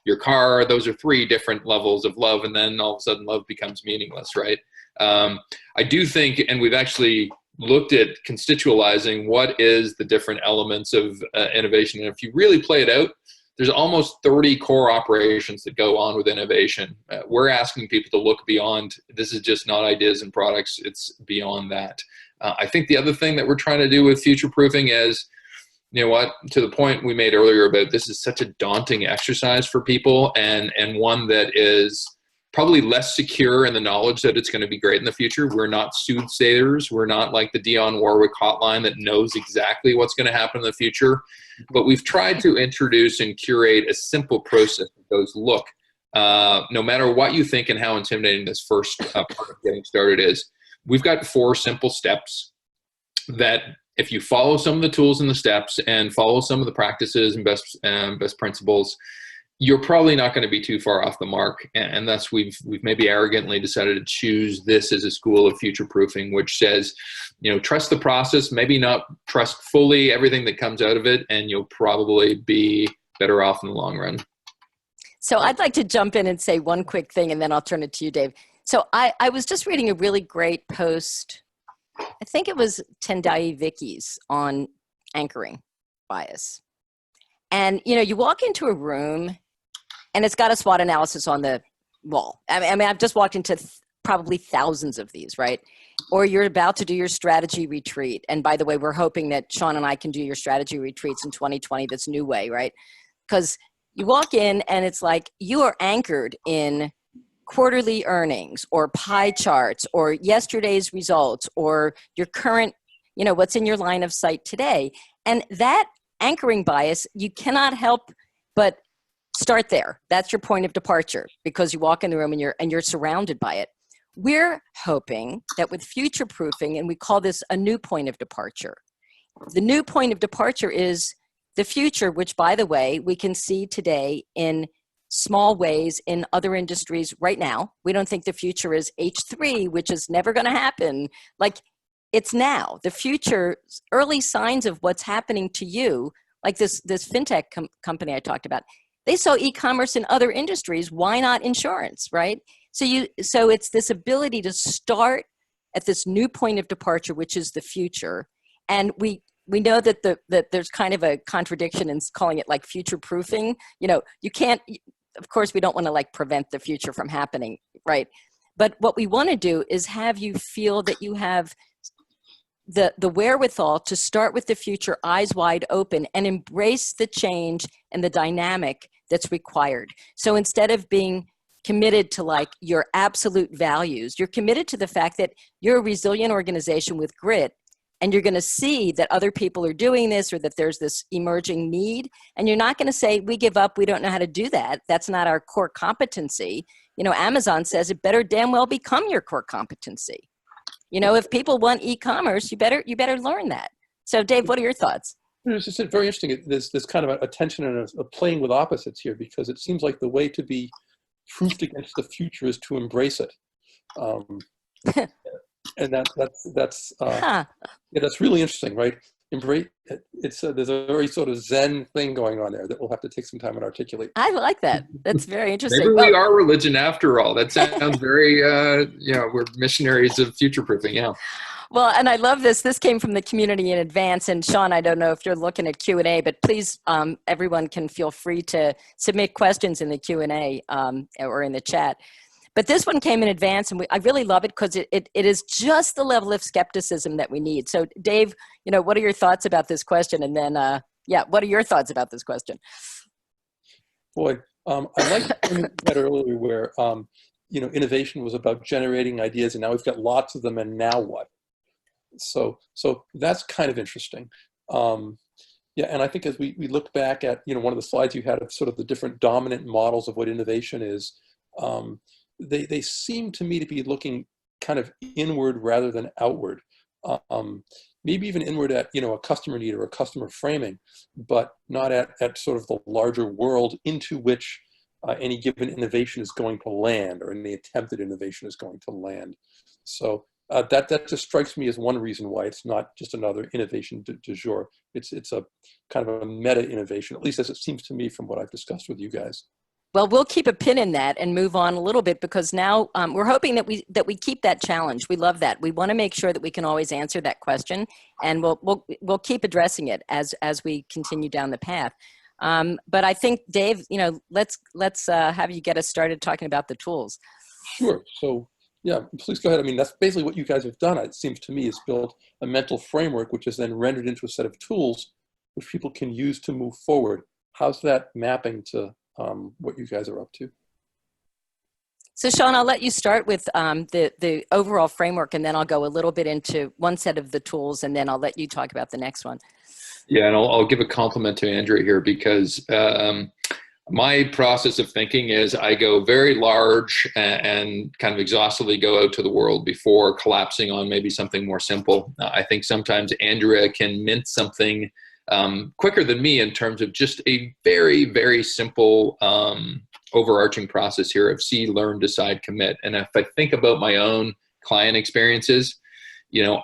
your car. Those are three different levels of love, and then all of a sudden love becomes meaningless, right? I do think, and we've actually looked at constitutionalizing what is the different elements of innovation. And if you really play it out, there's almost 30 core operations that go on with innovation. We're asking people to look beyond, this is just not ideas and products, it's beyond that. I think the other thing that we're trying to do with future proofing is, you know what, to the point we made earlier about this is such a daunting exercise for people, and one that is probably less secure in the knowledge that it's going to be great in the future. We're not soothsayers. We're not like the Dionne Warwick hotline that knows exactly what's going to happen in the future. But we've tried to introduce and curate a simple process that goes, look, no matter what you think and how intimidating this first part of getting started is, we've got 4 simple steps that if you follow some of the tools and the steps and follow some of the practices and best principles, you're probably not going to be too far off the mark. And thus we've maybe arrogantly decided to choose this as a school of future proofing, which says, you know, trust the process, maybe not trust fully everything that comes out of it, and you'll probably be better off in the long run. So I'd like to jump in and say one quick thing, and then I'll turn it to you, Dave. So I was just reading a really great post. I think it was Tendai Vicky's on anchoring bias. And, you know, you walk into a room and it's got a SWOT analysis on the wall. I mean, I've just walked into probably thousands of these, right? Or you're about to do your strategy retreat. And by the way, we're hoping that Sean and I can do your strategy retreats in 2020, this new way, right? Because you walk in and it's like you are anchored in quarterly earnings or pie charts or yesterday's results or your current, you know, what's in your line of sight today. And that anchoring bias, you cannot help but start there. That's your point of departure because you walk in the room and you're surrounded by it. We're hoping that with future proofing, and we call this a new point of departure. The new point of departure is the future, which by the way, we can see today in small ways in other industries right now. We don't think the future is H3, which is never going to happen. Like it's now. The future, early signs of what's happening to you, like this fintech company I talked about, they saw e-commerce in other industries. Why not insurance, right? So it's this ability to start at this new point of departure, which is the future. And we know that that there's kind of a contradiction in calling it like future proofing. You know, you can't, of course, we don't want to like prevent the future from happening, right? But what we want to do is have you feel that you have the wherewithal to start with the future eyes wide open and embrace the change and the dynamic that's required. So instead of being committed to like your absolute values, you're committed to the fact that you're a resilient organization with grit, and you're going to see that other people are doing this or that there's this emerging need. And you're not going to say, we give up, we don't know how to do that. That's not our core competency. You know, Amazon says it better damn well become your core competency. You know, if people want e-commerce, you better learn that. So Dave, what are your thoughts? It's just very interesting. There's this kind of a tension and a playing with opposites here, because it seems like the way to be proofed against the future is to embrace it. And that's really interesting, right? Embrace it. There's a very sort of Zen thing going on there that we'll have to take some time and articulate. I like that. That's very interesting. Maybe we are religion after all. That sounds very, you know, we're missionaries of future proofing. Yeah. Well, and I love this. This came from the community in advance. And Sean, I don't know if you're looking at Q&A, but please, everyone can feel free to submit questions in the Q&A or in the chat. But this one came in advance, and I really love it because it is just the level of skepticism that we need. So Dave, you know, what are your thoughts about this question? And then, what are your thoughts about this question? Boy, I like that earlier where, you know, innovation was about generating ideas, and now we've got lots of them, and now what? So that's kind of interesting. Yeah, and I think as we look back at, one of the slides you had of sort of the different dominant models of what innovation is, they seem to me to be looking kind of inward rather than outward. Maybe even inward at, a customer need or a customer framing, but not at sort of the larger world into which any given innovation is going to land, or any attempted innovation is going to land. So that just strikes me as one reason why it's not just another innovation du jour. It's a kind of a meta innovation, at least as it seems to me from what I've discussed with you guys. Well, we'll keep a pin in that and move on a little bit, because now we're hoping that we keep that challenge. We love that. We want to make sure that we can always answer that question, and we'll keep addressing it as we continue down the path. But I think, Dave, let's have you get us started talking about the tools. Sure. So yeah, please go ahead. I mean, that's basically what you guys have done, it seems to me, is build a mental framework, which is then rendered into a set of tools which people can use to move forward. How's that mapping to what you guys are up to? So Sean, I'll let you start with the overall framework, and then I'll go a little bit into one set of the tools, and then I'll let you talk about the next one. Yeah, and I'll give a compliment to Andrea here, because my process of thinking is I go very large and kind of exhaustively go out to the world before collapsing on maybe something more simple. I think sometimes Andrea can mint something quicker than me in terms of just a very, very simple overarching process here of see, learn, decide, commit. And if I think about my own client experiences,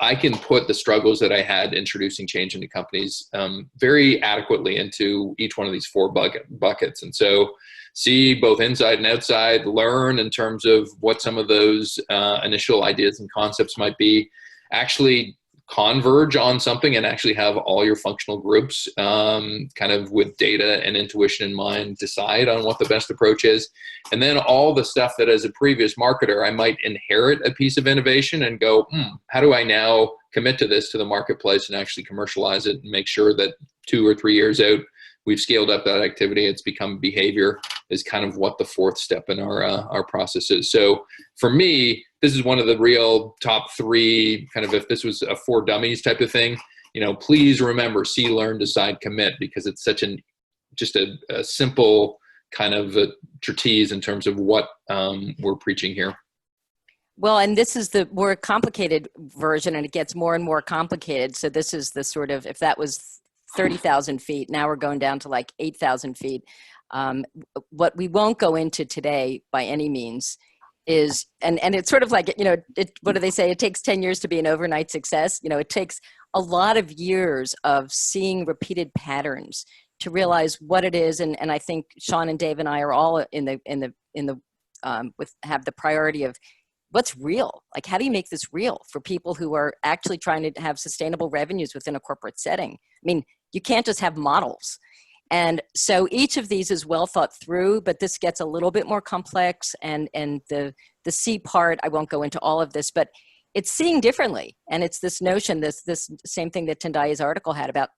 I can put the struggles that I had introducing change into companies very adequately into each one of these four buckets. And so see both inside and outside, learn in terms of what some of those initial ideas and concepts might be, actually converge on something and actually have all your functional groups kind of with data and intuition in mind decide on what the best approach is. And then all the stuff that as a previous marketer I might inherit a piece of innovation and go, how do I now commit to this to the marketplace and actually commercialize it and make sure that 2 or 3 years out we've scaled up that activity, it's become behavior, is kind of what the fourth step in our process is. So for me, this is one of the real top 3, kind of if this was a 4 dummies type of thing, please remember see, learn, decide, commit, because it's such just a simple kind of a treatise in terms of what we're preaching here. Well, and this is the more complicated version, and it gets more and more complicated. So this is the sort of, if that was 30,000 feet, now we're going down to like 8,000 feet. What we won't go into today by any means is, and it's sort of like, what do they say? It takes 10 years to be an overnight success. It takes a lot of years of seeing repeated patterns to realize what it is. And I think Sean and Dave and I are all have the priority of what's real. Like, how do you make this real for people who are actually trying to have sustainable revenues within a corporate setting? I mean, you can't just have models. And so each of these is well thought through, but this gets a little bit more complex. And the C part, I won't go into all of this, but it's seeing differently. And it's this notion, this same thing that Tendaya's article had about,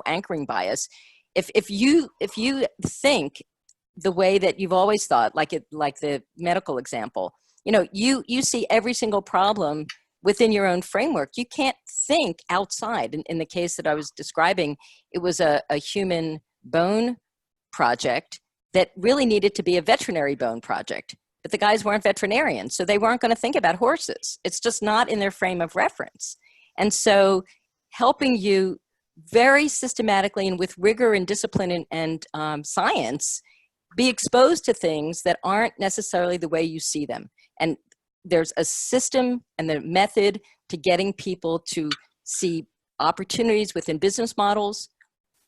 anchoring bias. If you think the way that you've always thought, like the medical example, you see every single problem within your own framework. You can't think outside. In the case that I was describing, it was a human bone project that really needed to be a veterinary bone project. But the guys weren't veterinarians, so they weren't going to think about horses. It's just not in their frame of reference. And so helping you very systematically and with rigor and discipline and science be exposed to things that aren't necessarily the way you see them. And there's a system and the method to getting people to see opportunities within business models,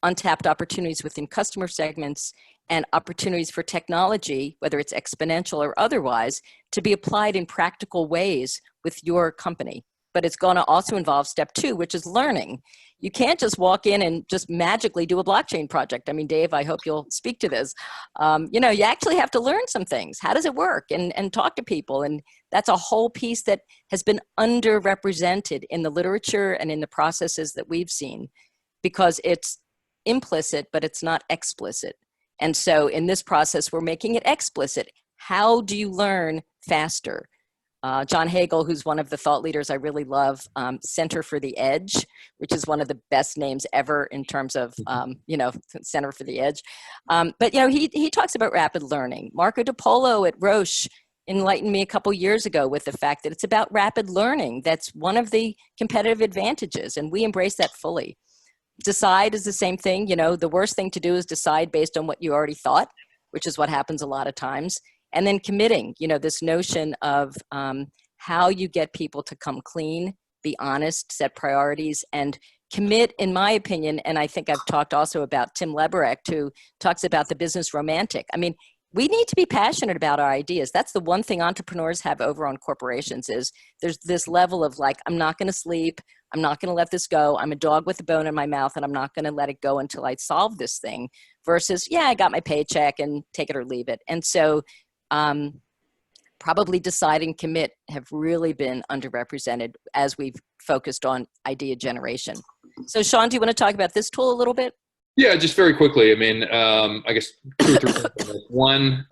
untapped opportunities within customer segments, and opportunities for technology, whether it's exponential or otherwise, to be applied in practical ways with your company. But it's going to also involve step 2, which is learning. You can't just walk in and just magically do a blockchain project. I mean, Dave, I hope you'll speak to this. You actually have to learn some things. How does it work? And talk to people. And that's a whole piece that has been underrepresented in the literature and in the processes that we've seen, because it's implicit, but it's not explicit. And so in this process, we're making it explicit. How do you learn faster? John Hagel, who's one of the thought leaders I really love, Center for the Edge, which is one of the best names ever in terms of, Center for the Edge. But, he talks about rapid learning. Marco DiPolo at Roche enlightened me a couple years ago with the fact that it's about rapid learning. That's one of the competitive advantages, and we embrace that fully. Decide is the same thing. The worst thing to do is decide based on what you already thought, which is what happens a lot of times. And then committing, this notion of how you get people to come clean, be honest, set priorities, and commit, in my opinion, and I think I've talked also about Tim Leberecht, who talks about the business romantic. I mean, we need to be passionate about our ideas. That's the one thing entrepreneurs have over on corporations is there's this level of like, I'm not going to sleep. I'm not going to let this go. I'm a dog with a bone in my mouth, and I'm not going to let it go until I solve this thing versus, I got my paycheck and take it or leave it. And so probably decide and commit have really been underrepresented as we've focused on idea generation. So Sean, do you want to talk about this tool a little bit? Yeah, just very quickly. I mean, I guess two or three things. One,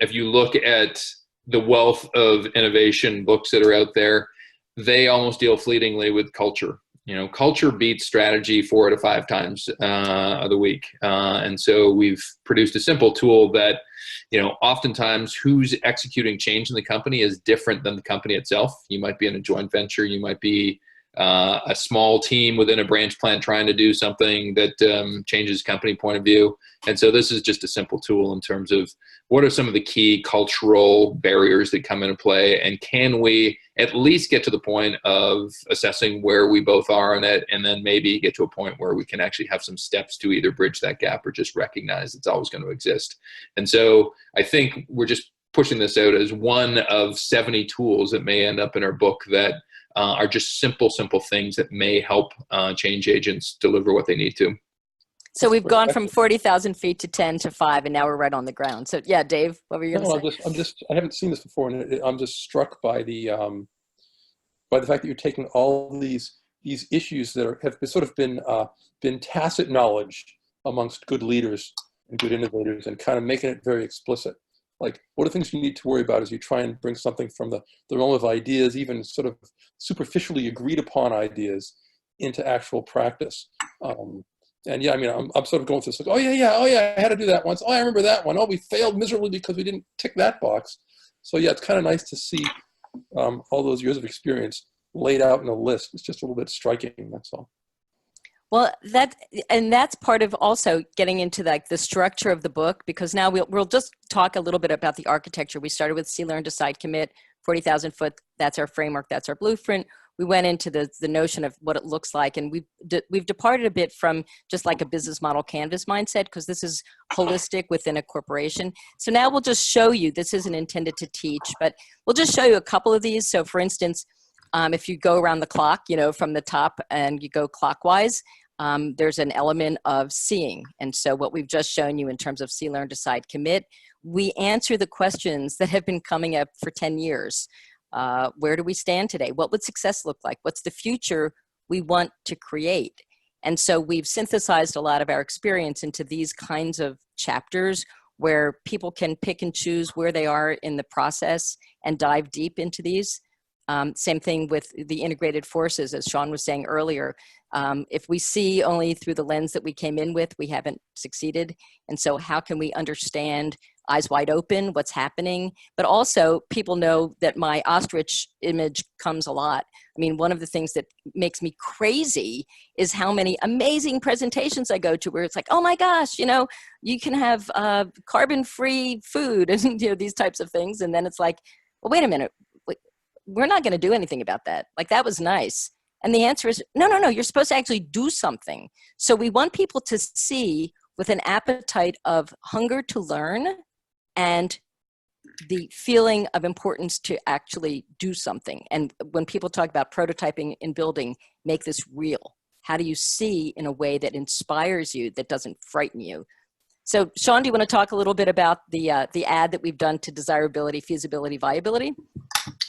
if you look at the wealth of innovation books that are out there, they almost deal fleetingly with culture. Culture beats strategy 4 to 5 times of the week. And so we've produced a simple tool that, oftentimes who's executing change in the company is different than the company itself. You might be in a joint venture. You might be a small team within a branch plant trying to do something that changes company point of view. And so this is just a simple tool in terms of what are some of the key cultural barriers that come into play, and can we at least get to the point of assessing where we both are on it, and then maybe get to a point where we can actually have some steps to either bridge that gap or just recognize it's always going to exist. And so I think we're just pushing this out as one of 70 tools that may end up in our book that are just simple things that may help change agents deliver what they need to. So we've gone from 40,000 feet to 10 to 5, and now we're right on the ground. So yeah, Dave, what were you going to say? I haven't seen this before, and I'm just struck by the fact that you're taking all these issues that have sort of been tacit knowledge amongst good leaders and good innovators, and kind of making it very explicit. Like, what are things you need to worry about as you try and bring something from the realm of ideas, even sort of superficially agreed upon ideas, into actual practice? And yeah, I mean, I'm sort of going through this like, oh yeah, I had to do that once. Oh, I remember that one. Oh, we failed miserably because we didn't tick that box. So yeah, it's kind of nice to see all those years of experience laid out in a list. It's just a little bit striking, that's all. Well, that's part of also getting into the structure of the book, because now we'll just talk a little bit about the architecture. We started with See, Learn, Decide, Commit, 40,000 foot. That's our framework. That's our blueprint. We went into the notion of what it looks like, and we've departed a bit from just like a business model canvas mindset, because this is holistic within a corporation. So now we'll just show you, this isn't intended to teach, but we'll just show you a couple of these. So for instance, if you go around the clock, from the top and you go clockwise, there's an element of seeing. And so what we've just shown you in terms of See, Learn, Decide, Commit, we answer the questions that have been coming up for 10 years. Where do we stand today? What would success look like? What's the future we want to create? And so we've synthesized a lot of our experience into these kinds of chapters where people can pick and choose where they are in the process and dive deep into these. Same thing with the integrated forces, as Sean was saying earlier. If we see only through the lens that we came in with, we haven't succeeded. And so how can we understand, eyes wide open, what's happening? But also, people know that my ostrich image comes a lot. I mean, one of the things that makes me crazy is how many amazing presentations I go to where it's like, oh my gosh, you can have carbon-free food and these types of things. And then it's like, well, wait a minute. We're not going to do anything about that. Like, that was nice. And the answer is, no, you're supposed to actually do something. So we want people to see with an appetite of hunger to learn and the feeling of importance to actually do something. And when people talk about prototyping and building, make this real. How do you see in a way that inspires you, that doesn't frighten you? So Sean, do you want to talk a little bit about the ad that we've done to desirability, feasibility, viability?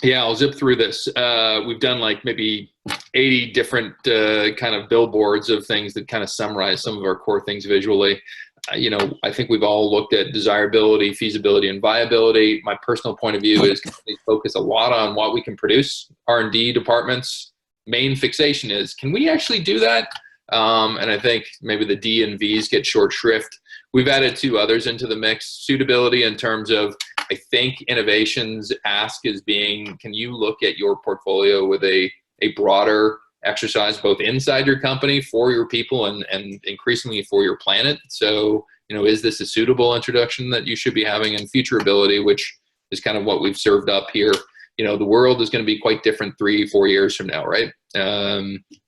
Yeah, I'll zip through this. We've done like maybe 80 different kind of billboards of things that kind of summarize some of our core things visually. I think we've all looked at desirability, feasibility, and viability. My personal point of view is companies focus a lot on what we can produce. R&D departments' main fixation is, can we actually do that? And I think maybe the D and V's get short shrift. We've added two others into the mix. Suitability in terms of, I think innovations ask is being, can you look at your portfolio with a broader exercise, both inside your company for your people and increasingly for your planet? So, is this a suitable introduction that you should be having? And futurability, which is kind of what we've served up here. The world is going to be quite different 3-4 years from now, right?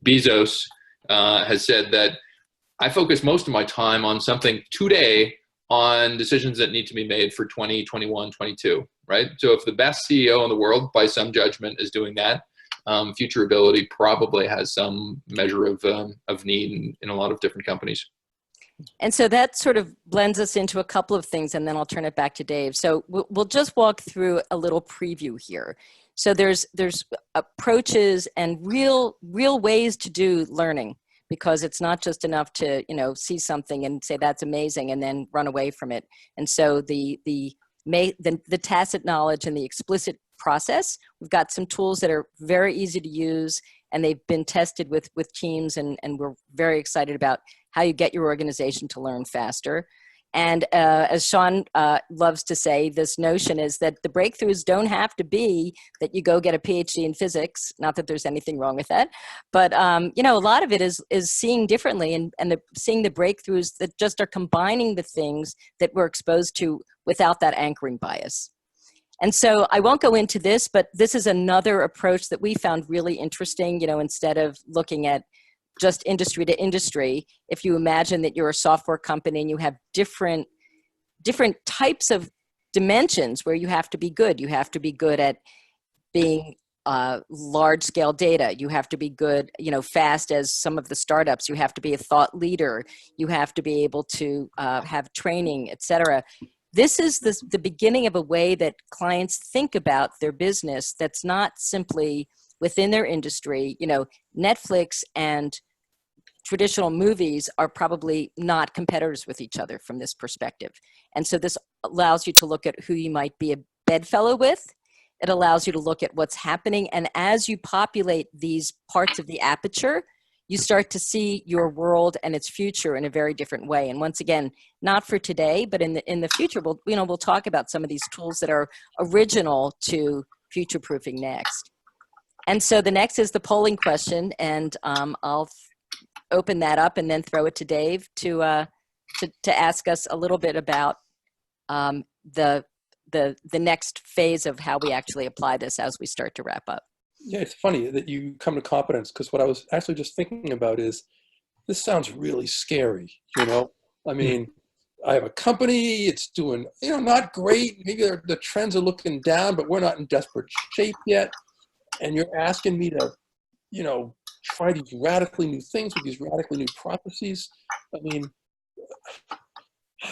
Bezos has said that I focus most of my time on something today on decisions that need to be made for 2021, 22, right? So if the best CEO in the world, by some judgment, is doing that, futurability probably has some measure of need in a lot of different companies. And so that sort of blends us into a couple of things, and then I'll turn it back to Dave. So we'll just walk through a little preview here. So there's approaches and real ways to do learning, because it's not just enough to see something and say that's amazing and then run away from it. And so the tacit knowledge and the explicit process, we've got some tools that are very easy to use, and they've been tested with teams, and we're very excited about how you get your organization to learn faster. And as Sean loves to say, this notion is that the breakthroughs don't have to be that you go get a PhD in physics, not that there's anything wrong with that, but a lot of it is seeing differently and seeing the breakthroughs that just are combining the things that we're exposed to without that anchoring bias. And so I won't go into this, but this is another approach that we found really interesting. Instead of looking at just industry to industry, if you imagine that you're a software company and you have different types of dimensions where you have to be good. You have to be good at being large scale data. You have to be good, fast as some of the startups. You have to be a thought leader. You have to be able to have training, et cetera. This is the beginning of a way that clients think about their business that's not simply within their industry. Netflix and traditional movies are probably not competitors with each other from this perspective. And so this allows you to look at who you might be a bedfellow with. It allows you to look at what's happening. And as you populate these parts of the aperture, you start to see your world and its future in a very different way. And once again, not for today, but in the future, we'll talk about some of these tools that are original to future-proofing next. And so the next is the polling question, and I'll open that up and then throw it to Dave to ask us a little bit about the next phase of how we actually apply this as we start to wrap up. Yeah, it's funny that you come to competence, because what I was actually just thinking about is, this sounds really scary, I mean, I have a company, it's doing, not great. Maybe the trends are looking down, but we're not in desperate shape yet. And you're asking me to, try these radically new things with these radically new processes. I mean,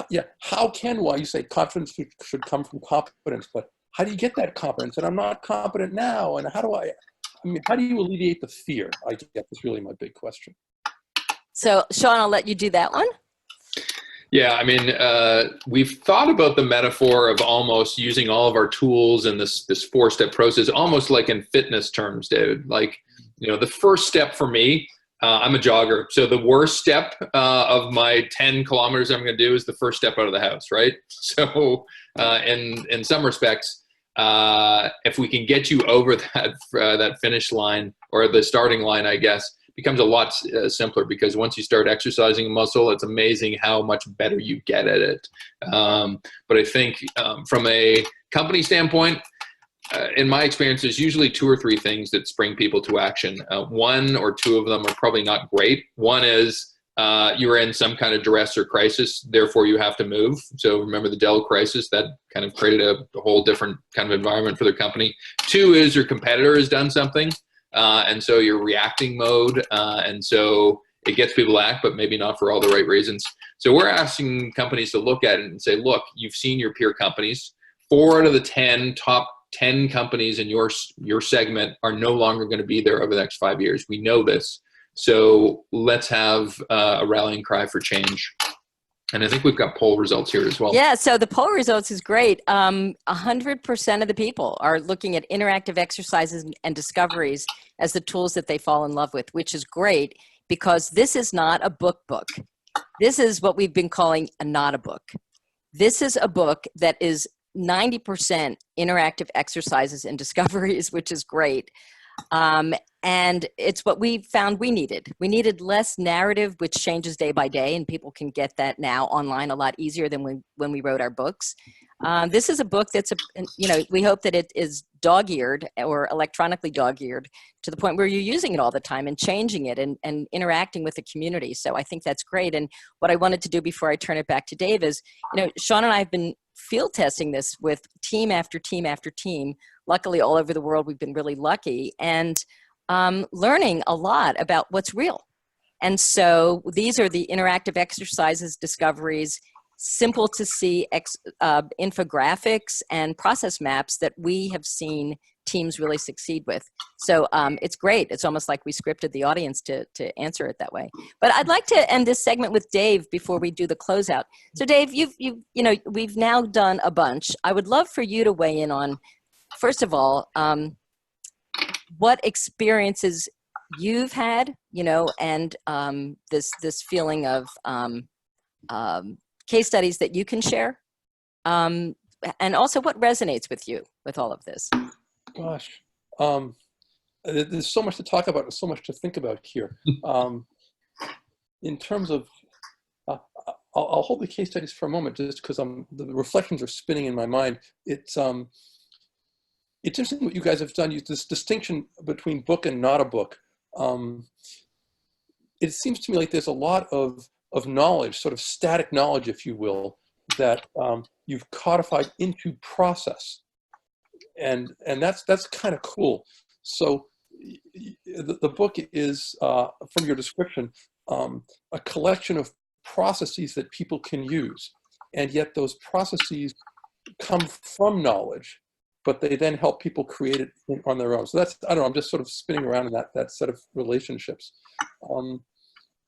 yeah, you say confidence should come from competence, but how do you get that competence? And I'm not competent now. And how do you alleviate the fear? I guess that's really my big question. So Sean, I'll let you do that one. Yeah, I mean, we've thought about the metaphor of almost using all of our tools in this 4-step process, almost like in fitness terms, David. Like, the first step for me, I'm a jogger. So the worst step of my 10 kilometers I'm going to do is the first step out of the house, right? So in some respects, if we can get you over that finish line, or the starting line, I guess, becomes a lot simpler, because once you start exercising a muscle, it's amazing how much better you get at it. But I think from a company standpoint, in my experience, there's usually 2 or 3 things that spring people to action. 1 or 2 of them are probably not great. One is you're in some kind of duress or crisis, therefore you have to move. So remember the Dell crisis, that kind of created a whole different kind of environment for their company. 2 is your competitor has done something, and so you're reacting mode, and so it gets people to act, but maybe not for all the right reasons. So we're asking companies to look at it and say, look, you've seen your peer companies. 4 out of the top 10 companies in your segment are no longer going to be there over the next 5 years. We know this. So let's have a rallying cry for change. And I think we've got poll results here as well. Yeah, so the poll results is great. 100% of the people are looking at interactive exercises and discoveries as the tools that they fall in love with, which is great because this is not a book. This is what we've been calling a not a book. This is a book that is 90% interactive exercises and discoveries, which is great. And it's what we found we needed. We needed less narrative, which changes day by day, and people can get that now online a lot easier than when we wrote our books. This is a book that's, we hope that it is dog-eared or electronically dog-eared to the point where you're using it all the time and changing it and interacting with the community. So I think that's great. And what I wanted to do before I turn it back to Dave is, Sean and I have been field testing this with team after team after team. Luckily, all over the world, we've been really lucky and learning a lot about what's real. And so these are the interactive exercises, discoveries, simple to see infographics and process maps that we have seen teams really succeed with. So it's great. It's almost like we scripted the audience to answer it that way. But I'd like to end this segment with Dave before we do the closeout. So Dave, we've now done a bunch. I would love for you to weigh in on, first of all, what experiences you've had, and this feeling of case studies that you can share, and also what resonates with you with all of this. Gosh, there's so much to talk about and so much to think about here. In terms of, I'll hold the case studies for a moment just because the reflections are spinning in my mind. It's interesting what you guys have done. This distinction between book and not a book. It seems to me like there's a lot of knowledge, sort of static knowledge, if you will, that you've codified into process. And that's kind of cool. So the book is, from your description, a collection of processes that people can use. And yet those processes come from knowledge, but they then help people create it on their own. So that's, I don't know, I'm just sort of spinning around in that set of relationships. On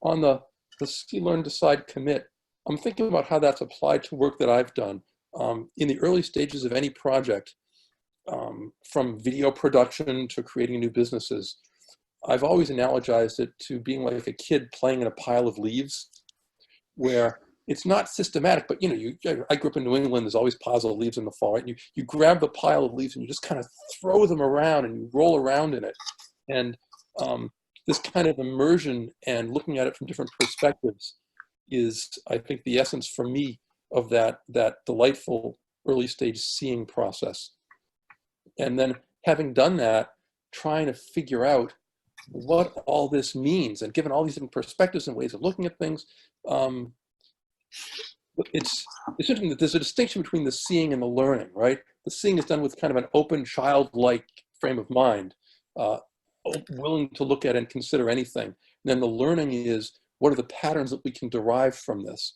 the see, learn, decide, commit, I'm thinking about how that's applied to work that I've done. In the early stages of any project, from video production to creating new businesses, I've always analogized it to being like a kid playing in a pile of leaves, where it's not systematic, but I grew up in New England, there's always piles of leaves in the fall, right? And you grab the pile of leaves and you just kind of throw them around and you roll around in it. And this kind of immersion and looking at it from different perspectives is, I think, the essence for me of that delightful early stage seeing process. And then having done that, trying to figure out what all this means, and given all these different perspectives and ways of looking at things, it's interesting that there's a distinction between the seeing and the learning, right? The seeing is done with kind of an open, childlike frame of mind, willing to look at and consider anything. And then the learning is, what are the patterns that we can derive from this?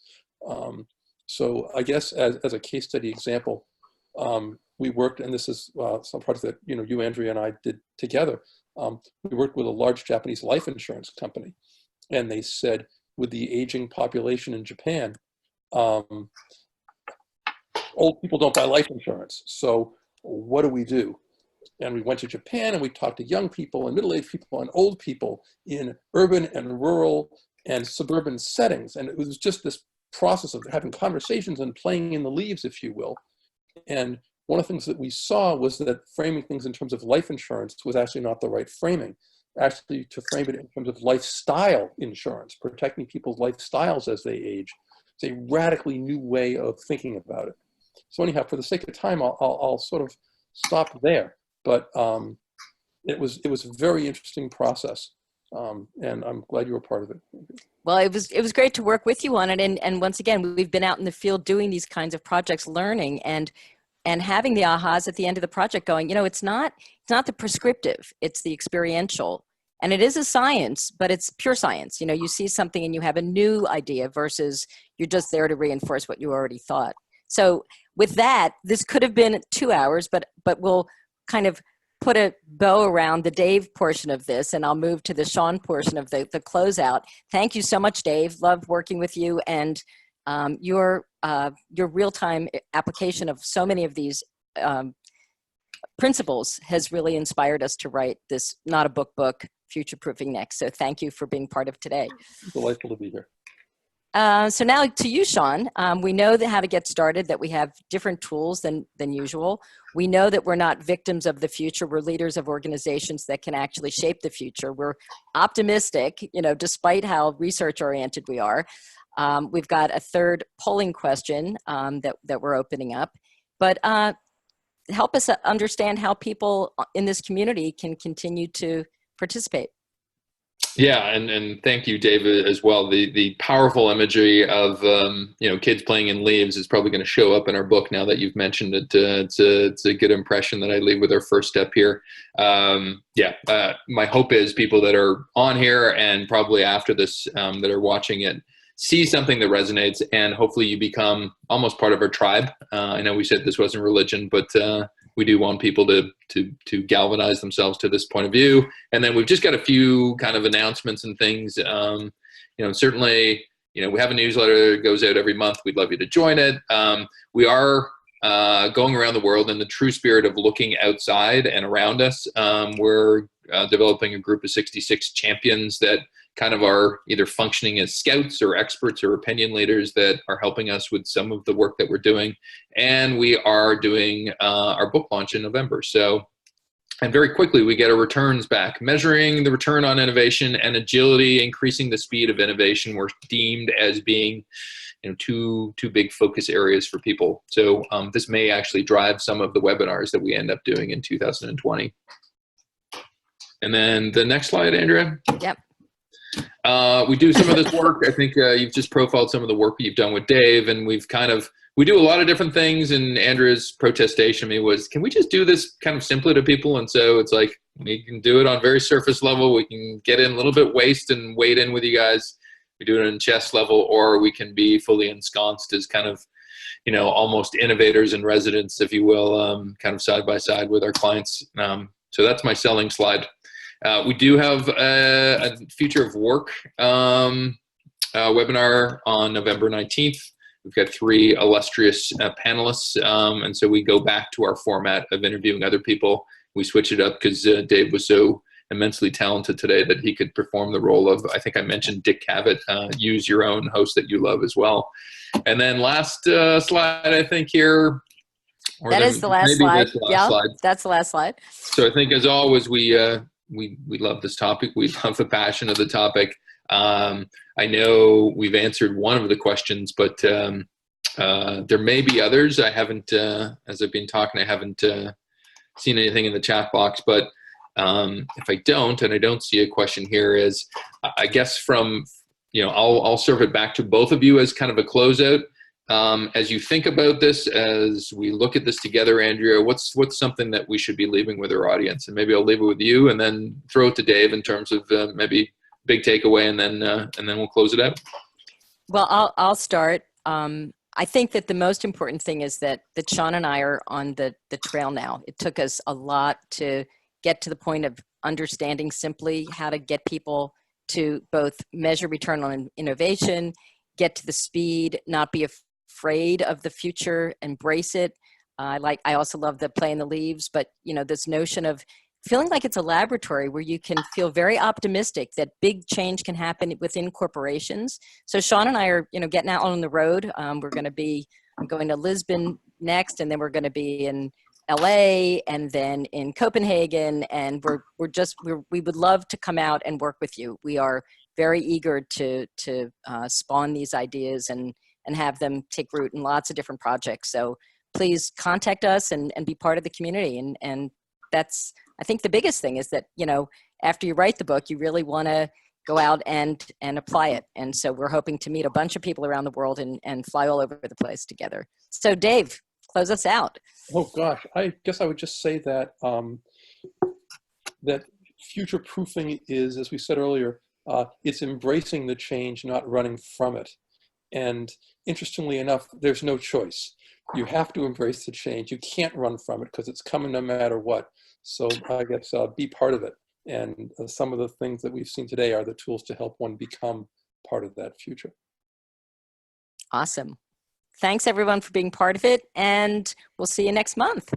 So I guess as a case study example, we worked, and this is some project that you, Andrea, and I did together. We worked with a large Japanese life insurance company, and they said, with the aging population in Japan, old people don't buy life insurance. So what do we do? And we went to Japan and we talked to young people and middle-aged people and old people in urban and rural and suburban settings. And it was just this process of having conversations and playing in the leaves, if you will. And one of the things that we saw was that framing things in terms of life insurance was actually not the right framing. Actually, to frame it in terms of lifestyle insurance, protecting people's lifestyles as they age, it's a radically new way of thinking about it. So anyhow, for the sake of time, I'll sort of stop there. But it was a very interesting process, and I'm glad you were part of it. Well, it was great to work with you on it, and once again, we've been out in the field doing these kinds of projects, learning and having the ahas at the end of the project, going, it's not the prescriptive, it's the experiential, and it is a science, but it's pure science. You see something and you have a new idea versus you're just there to reinforce what you already thought. So with that, this could have been 2 hours, but we'll kind of put a bow around the Dave portion of this, and I'll move to the Sean portion of the closeout. Thank you so much, Dave. Love working with you, and Your real-time application of so many of these principles has really inspired us to write this Not a Book, Future-Proofing Next. So thank you for being part of today. Delightful to be here. So now to you, Sean. We know how to get started, that we have different tools than usual. We know that we're not victims of the future. We're leaders of organizations that can actually shape the future. We're optimistic, despite how research-oriented we are. We've got a third polling question that we're opening up. But help us understand how people in this community can continue to participate. Yeah, and thank you, David, as well. The powerful imagery of kids playing in leaves is probably going to show up in our book now that you've mentioned it. It's a good impression that I leave with our first step here. My hope is people that are on here and probably after this that are watching it see something that resonates, and hopefully you become almost part of our tribe. I know we said this wasn't religion, but we do want people to galvanize themselves to this point of view. And then we've just got a few kind of announcements and things. Certainly, we have a newsletter that goes out every month. We'd love you to join it. We are going around the world in the true spirit of looking outside and around us. We're developing a group of 66 champions that kind of are either functioning as scouts or experts or opinion leaders that are helping us with some of the work that we're doing. And we are doing our book launch in November. And very quickly, we get our returns back. Measuring the return on innovation and agility, increasing the speed of innovation were deemed as being two big focus areas for people. So this may actually drive some of the webinars that we end up doing in 2020. And then the next slide, Andrea. Yep. We do some of this work. I think you've just profiled some of the work that you've done with Dave, and we do a lot of different things. And Andrea's protestation to me was, can we just do this kind of simply to people? And so it's like, we can do it on very surface level. We can get in a little bit waist and wade in with you guys. We do it in chest level, or we can be fully ensconced as kind of, almost innovators and residents, if you will, kind of side by side with our clients. So that's my selling slide. We do have a Future of Work webinar on November 19th. We've got 3 illustrious panelists, and so we go back to our format of interviewing other people. We switch it up because Dave was so immensely talented today that he could perform the role of, I think I mentioned Dick Cavett, use your own host that you love as well. And then last slide, I think here. That is the last slide. Yeah, that's the last slide. So I think as always, we love this topic. We love the passion of the topic. I know we've answered one of the questions, but there may be others. I haven't, as I've been talking, I haven't seen anything in the chat box. But if I don't see a question here, is I guess from, I'll serve it back to both of you as kind of a closeout. As you think about this, as we look at this together, Andrea, what's something that we should be leaving with our audience? And maybe I'll leave it with you, and then throw it to Dave in terms of maybe big takeaway, and then we'll close it out. Well, I'll start. I think that the most important thing is that Sean and I are on the trail now. It took us a lot to get to the point of understanding simply how to get people to both measure return on innovation, get to the speed, not be afraid of the future, embrace it. I also love the play in the leaves, but this notion of feeling like it's a laboratory where you can feel very optimistic that big change can happen within corporations. So Sean and I are, getting out on the road. I'm going to Lisbon next, and then we're going to be in LA and then in Copenhagen. And we would love to come out and work with you. We are very eager to spawn these ideas and have them take root in lots of different projects. So please contact us and be part of the community. And that's, I think the biggest thing is that, after you write the book, you really want to go out and apply it. And so we're hoping to meet a bunch of people around the world and fly all over the place together. So Dave, close us out. Oh gosh, I guess I would just say that that future proofing is, as we said earlier, it's embracing the change, not running from it. And interestingly enough, there's no choice. You have to embrace the change. You can't run from it because it's coming no matter what. So I guess be part of it. And some of the things that we've seen today are the tools to help one become part of that future. Awesome. Thanks everyone for being part of it, and we'll see you next month.